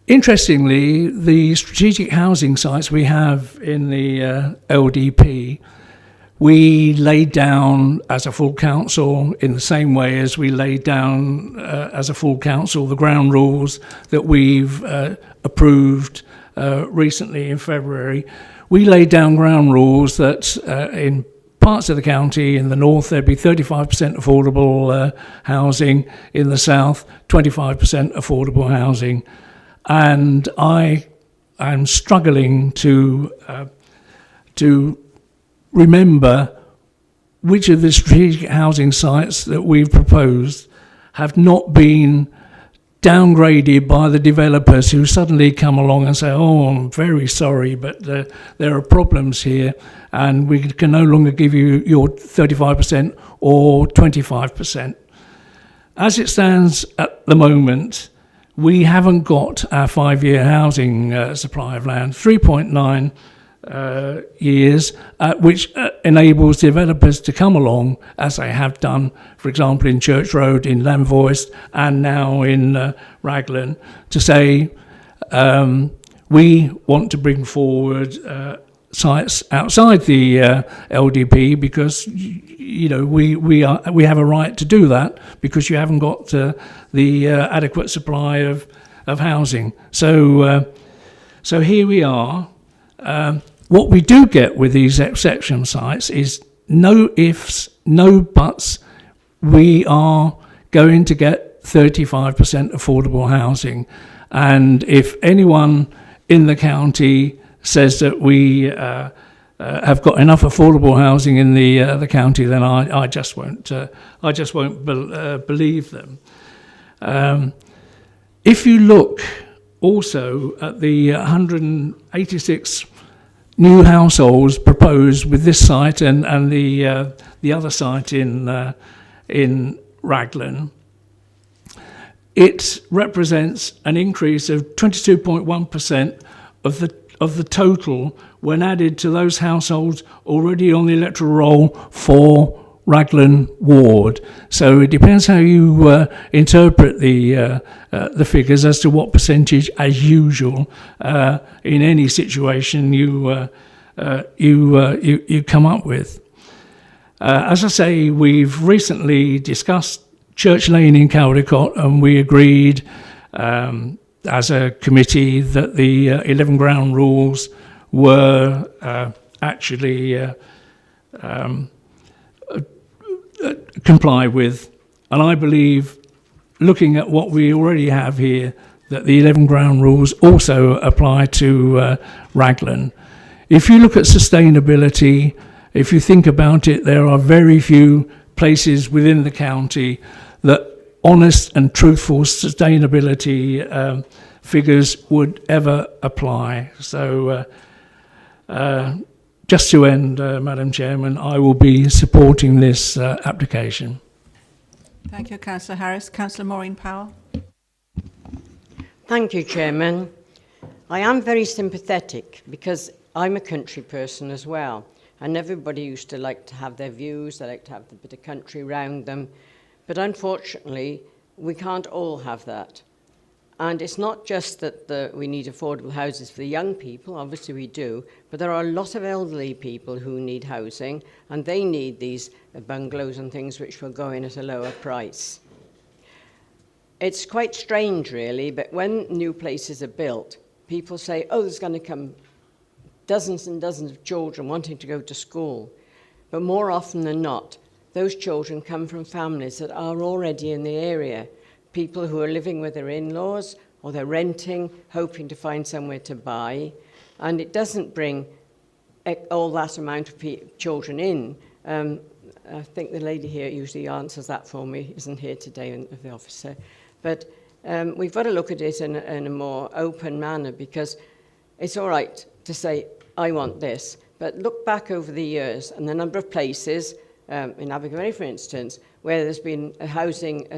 interestingly, the strategic housing sites we have in the LDP, we laid down as a full council in the same way as we laid down as a full council the ground rules that we've approved recently in February. We laid down ground rules that in parts of the county, in the north there'd be 35% affordable housing, in the south 25% affordable housing, and I am struggling to remember which of the strategic housing sites that we've proposed have not been downgraded by the developers who suddenly come along and say, oh, I'm very sorry, but there are problems here and we can no longer give you your 35% or 25%. As it stands at the moment, we haven't got our 5-year housing supply of land, 3.9 years, which enables developers to come along, as they have done, for example, in Church Road, in Lamvoist, and now in Raglan, to say, we want to bring forward sites outside the LDP because you know we have a right to do that because you haven't got the adequate supply of housing. So so here we are. What we do get with these exception sites is no ifs, no buts. We are going to get 35% affordable housing, and if anyone in the county says that we have got enough affordable housing in the county, then I just won't believe them. If you look also at the 186 new households proposed with this site and the other site in Raglan, it represents an increase of 22.1% of the total when added to those households already on the electoral roll for Raglan Ward. So it depends how you interpret the figures as to what percentage, as usual, in any situation you come up with. As I say, we've recently discussed Church Lane in Caldicott, and we agreed as a committee that the 11 ground rules were actually comply with, and I believe, looking at what we already have here, that the 11 ground rules also apply to Raglan. If you look at sustainability, if you think about it, there are very few places within the county that honest and truthful sustainability figures would ever apply. So just to end, Madam Chairman, I will be supporting this application. Thank you, Councillor Harris. Councillor Maureen Powell. Thank you, Chairman. I am very sympathetic because I'm a country person as well, and everybody used to like to have their views, they like to have a bit of country around them, but unfortunately we can't all have that. And it's not just that we need affordable houses for the young people, obviously we do, but there are a lot of elderly people who need housing, and they need these bungalows and things which will go in at a lower price. It's quite strange, really, but when new places are built, people say, oh, there's going to come dozens and dozens of children wanting to go to school. But more often than not, those children come from families that are already in the area, people who are living with their in-laws or they're renting, hoping to find somewhere to buy, and it doesn't bring all that amount of children in. I think the lady here usually answers that for me, isn't here today, of the officer. But we've got to look at it in a more open manner, because it's all right to say, I want this, but look back over the years and the number of places, in Abergavenny, for instance, where there's been a housing,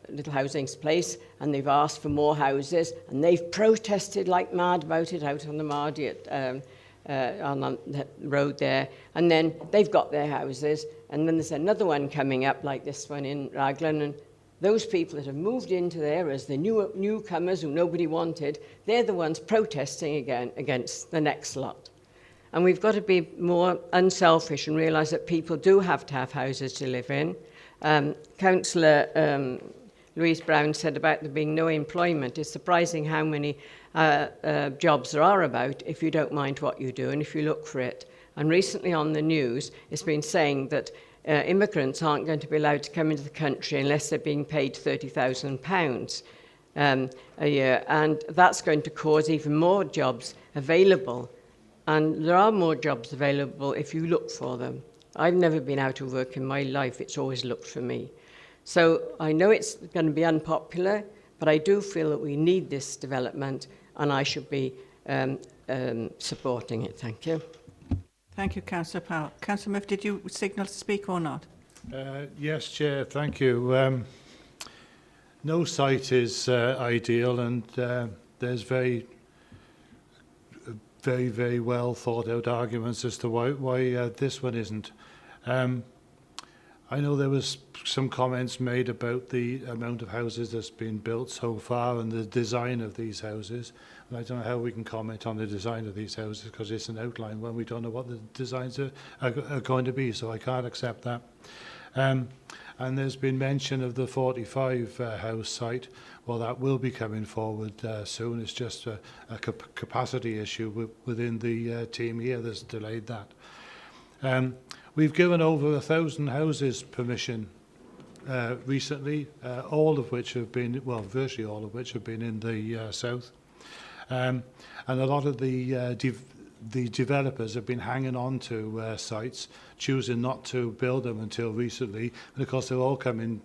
little housing place, and they've asked for more houses, and they've protested like mad about it out on the Mardy on the road there, and then they've got their houses, and then there's another one coming up like this one in Raglan, and those people that have moved into there as the newcomers who nobody wanted, they're the ones protesting again against the next lot. And we've got to be more unselfish and realise that people do have to have houses to live in. Councillor Louise Brown said about there being no employment. It's surprising how many jobs there are about if you don't mind what you do and if you look for it. And recently on the news, it's been saying that immigrants aren't going to be allowed to come into the country unless they're being paid £30,000 a year. And that's going to cause even more jobs available. And there are more jobs available if you look for them. I've never been out of work in my life. It's always looked for me. So I know it's going to be unpopular, but I do feel that we need this development, and I should be supporting it. Thank you. Thank you, Councillor Powell. Councillor Murphy, did you signal to speak or not? Yes, Chair, thank you. No site is ideal, and there's very well thought out arguments as to why this one isn't. I know there was some comments made about the amount of houses that's been built so far and the design of these houses. And I don't know how we can comment on the design of these houses because it's an outline when we don't know what the designs are going to be, so I can't accept that. And there's been mention of the 45 house site. Well, that will be coming forward soon. It's just a capacity issue within the team here that's delayed that. We've given over 1,000 houses permission recently, all of which have been, well, virtually all of which have been in the south. And a lot of the developers have been hanging on to sites, choosing not to build them until recently. And of course, they're all coming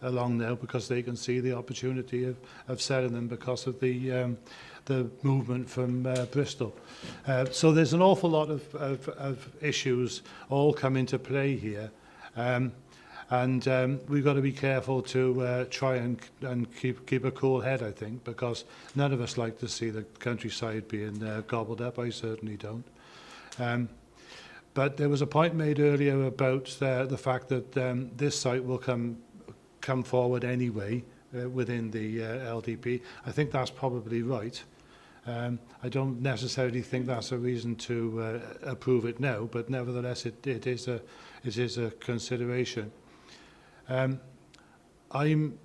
along now because they can see the opportunity of selling them because of the movement from Bristol. So there's an awful lot of issues all come into play here. And we've got to be careful to try and keep a cool head, I think, because none of us like to see the countryside being gobbled up. I certainly don't. But there was a point made earlier about the fact that this site will come forward anyway within the LDP. I think that's probably right. I don't necessarily think that's a reason to approve it now, but nevertheless, it is a consideration. I'm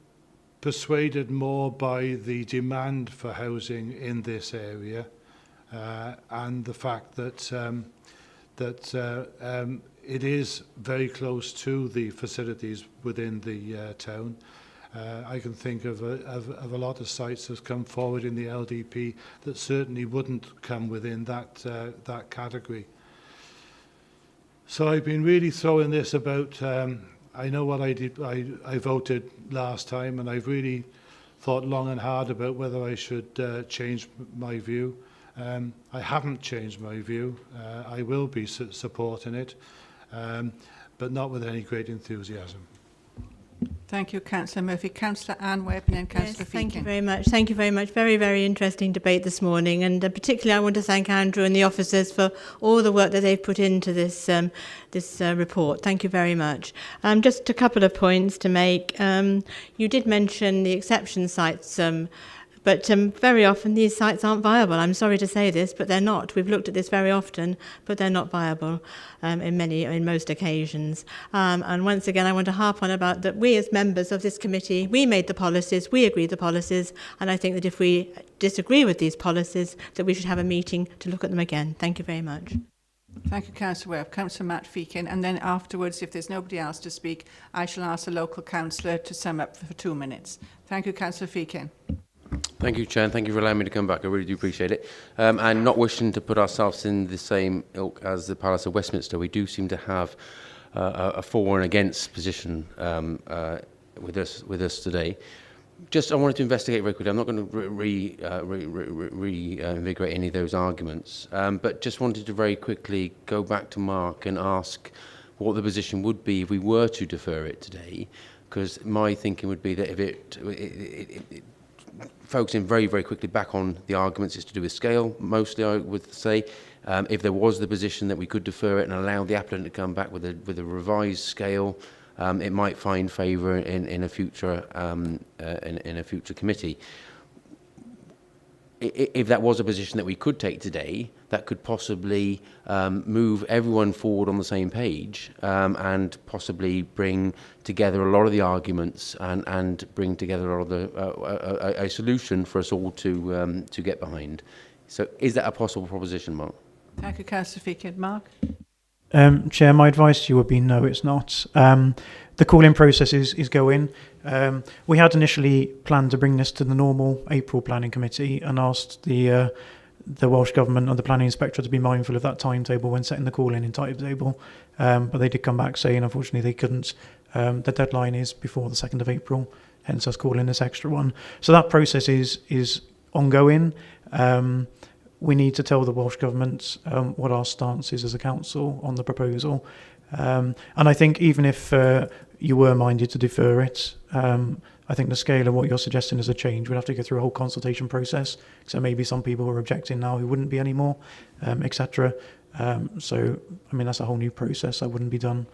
persuaded more by the demand for housing in this area and the fact that it is very close to the facilities within the town. I can think of a lot of sites that have come forward in the LDP that certainly wouldn't come within that category. So I've been really throwing this about. I know what I did. I voted last time, and I've really thought long and hard about whether I should change my view. I haven't changed my view. I will be supporting it, but not with any great enthusiasm. Thank you, Councillor Murphy. Councillor Anne Webb and then Councillor Feakin. Thank you very much. Thank you very much. Very, very interesting debate this morning. And particularly I want to thank Andrew and the officers for all the work that they've put into this report. Thank you very much. Just a couple of points to make. You did mention the exception sites, but very often these sites aren't viable. I'm sorry to say this, but they're not. We've looked at this very often, but they're not viable in most occasions. And once again, I want to harp on about that we as members of this committee, we made the policies, we agreed the policies, and I think that if we disagree with these policies, that we should have a meeting to look at them again. Thank you very much. Thank you, Councillor Webb. Councillor Matt Feakin, and then afterwards, if there's nobody else to speak, I shall ask the local councillor to sum up for 2 minutes. Thank you, Councillor Feakin. Thank you, Chair, and thank you for allowing me to come back. I really do appreciate it. And not wishing to put ourselves in the same ilk as the Palace of Westminster, we do seem to have a for and against position with us today. I wanted to investigate very quickly. I'm not going to reinvigorate any of those arguments, but just wanted to very quickly go back to Mark and ask what the position would be if we were to defer it today, because my thinking would be that if it focusing very, very quickly back on the arguments, it's to do with scale, mostly, I would say. If there was the position that we could defer it and allow the applicant to come back with a revised scale, it might find favour in a future committee. If that was a position that we could take today, that could possibly move everyone forward on the same page and possibly bring together a lot of the arguments and bring together a lot of a solution for us all to get behind. So is that a possible proposition, Mark? Thank you, Councillor Feakin. Mark? Chair, my advice to you would be no, it's not. The call-in process is going. We had initially planned to bring this to the normal April Planning Committee and asked the Welsh Government and the Planning Inspectorate to be mindful of that timetable when setting the call-in timetable. But they did come back saying, unfortunately, they couldn't. The deadline is before the 2nd of April, hence us calling this extra one. So that process is ongoing. We need to tell the Welsh Government what our stance is as a council on the proposal. And I think even if you were minded to defer it, I think the scale of what you're suggesting as a change, we'd have to go through a whole consultation process. So maybe some people who are objecting now who wouldn't be anymore, etc. So, I mean, that's a whole new process that wouldn't be done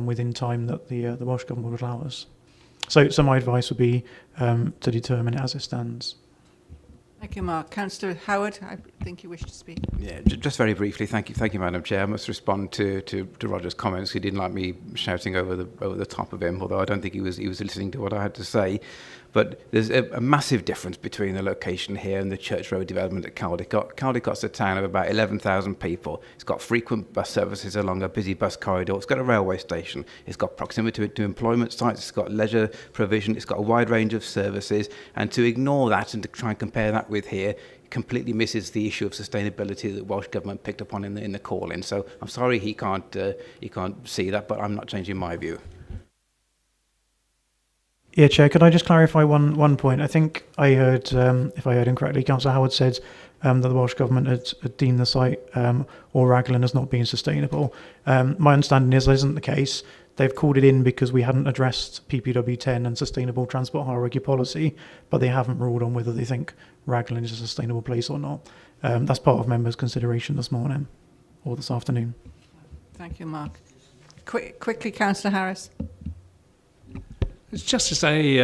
within time that the Welsh Government would allow us. So my advice would be to determine it as it stands. Thank you, Mark. Councillor Howard, I think you wish to speak. Yeah, just very briefly, thank you, Madam Chair. I must respond to Roger's comments. He didn't like me shouting over the top of him, although I don't think he was listening to what I had to say. But there's a massive difference between the location here and the Church Road development at Caldicot. Caldicot's a town of about 11,000 people. It's got frequent bus services along a busy bus corridor. It's got a railway station. It's got proximity to employment sites. It's got leisure provision. It's got a wide range of services. And to ignore that and to try and compare that with here completely misses the issue of sustainability that the Welsh Government picked up on in the call-in. So I'm sorry he can't see that, but I'm not changing my view. Yeah, Chair, could I just clarify one point? I think I heard, if I heard him correctly, Councillor Howard said that the Welsh Government had deemed the site or Raglan as not being sustainable. My understanding is that isn't the case. They've called it in because we hadn't addressed PPW 10 and sustainable transport hierarchy policy, but they haven't ruled on whether they think Raglan is a sustainable place or not. That's part of members' consideration this morning or this afternoon. Thank you, Mark. Quickly, Councillor Harris. It's just to say,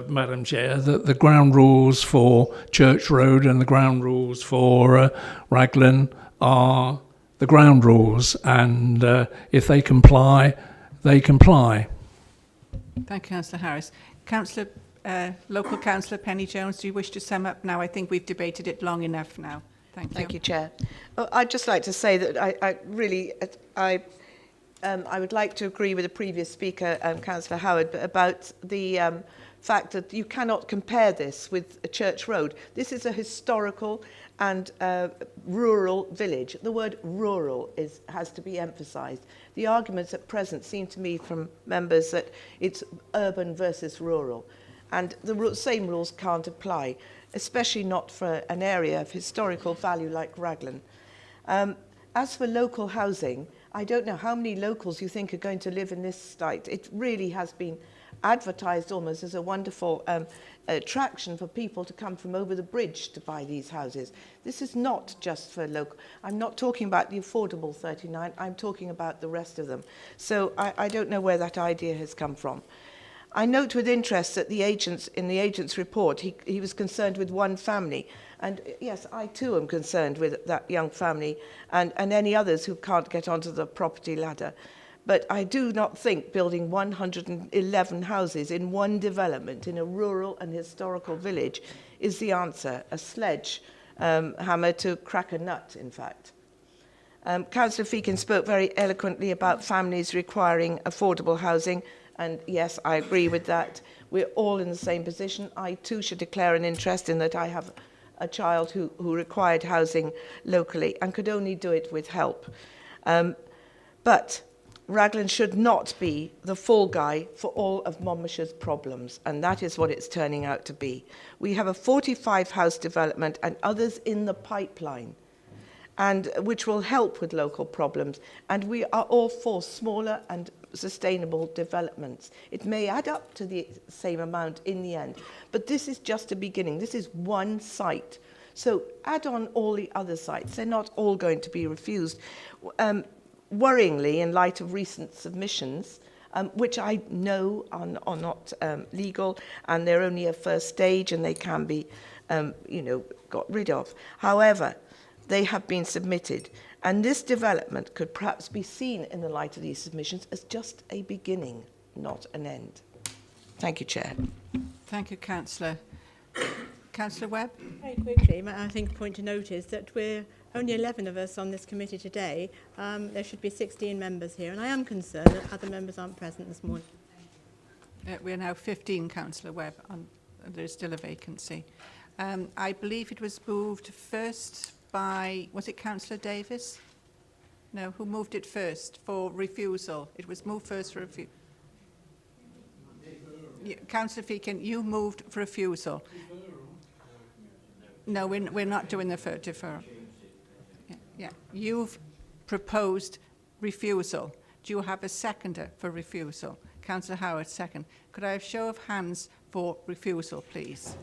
Madam Chair, that the ground rules for Church Road and the ground rules for Raglan are the ground rules, and if they comply, they comply. Thank you, Councillor Harris. Local Councillor Penny Jones, do you wish to sum up now? I think we've debated it long enough now. Thank you, Chair. I'd just like to say that I would like to agree with the previous speaker, Councillor Howard, about the fact that you cannot compare this with a Church Road. This is a historical and rural village. The word rural has to be emphasised. The arguments at present seem to me from members that it's urban versus rural, and the same rules can't apply, especially not for an area of historical value like Raglan. As for local housing, I don't know how many locals you think are going to live in this site. It really has been advertised almost as a wonderful attraction for people to come from over the bridge to buy these houses. This is not just for local. I'm not talking about the affordable 39. I'm talking about the rest of them. So I don't know where that idea has come from. I note with interest that in the agent's report, he was concerned with one family. And yes, I too am concerned with that young family and any others who can't get onto the property ladder. But I do not think building 111 houses in one development in a rural and historical village is the answer, a sledge hammer to crack a nut, in fact. Councillor Feakin spoke very eloquently about families requiring affordable housing, and yes, I agree with that. We're all in the same position. I too should declare an interest in that I have a child who required housing locally and could only do it with help. But Raglan should not be the fall guy for all of Monmouthshire's problems, and that is what it's turning out to be. We have a 45-house development and others in the pipeline, and which will help with local problems, and we are all for smaller and sustainable developments. It may add up to the same amount in the end, but this is just a beginning. This is one site. So add on all the other sites. They're not all going to be refused. Worryingly, in light of recent submissions, which I know are not legal, and they're only a first stage and they can be, got rid of. However, they have been submitted, and this development could perhaps be seen in the light of these submissions as just a beginning, not an end. Thank you, Chair. Thank you, Councillor. Councillor Webb? Very quickly, I think a point to note is that we're only 11 of us on this committee today. There should be 16 members here, and I am concerned that other members aren't present this morning. We're now 15, Councillor Webb, and there's still a vacancy. I believe it was moved first by, was it Councillor Davis? No, who moved it first for refusal? It was moved first for refusal. Councillor Feakin, you moved for refusal. No, we're not doing the deferral. Yeah. You've proposed refusal. Do you have a seconder for refusal? Councillor Howard, second. Could I have a show of hands for refusal, please?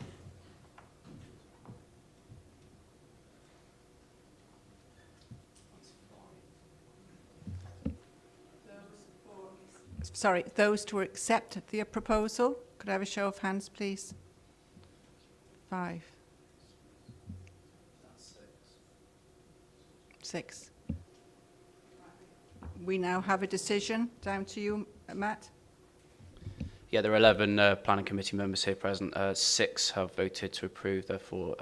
Sorry, those to accept the proposal? Could I have a show of hands, please? 5. 6. We now have a decision. Down to you, Matt. Yeah, there are 11 planning committee members here present. 6 have voted to approve, therefore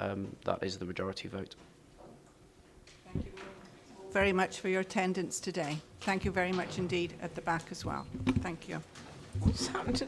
that is the majority vote. Thank you very much for your attendance today. Thank you very much indeed at the back as well. Thank you. What's happened to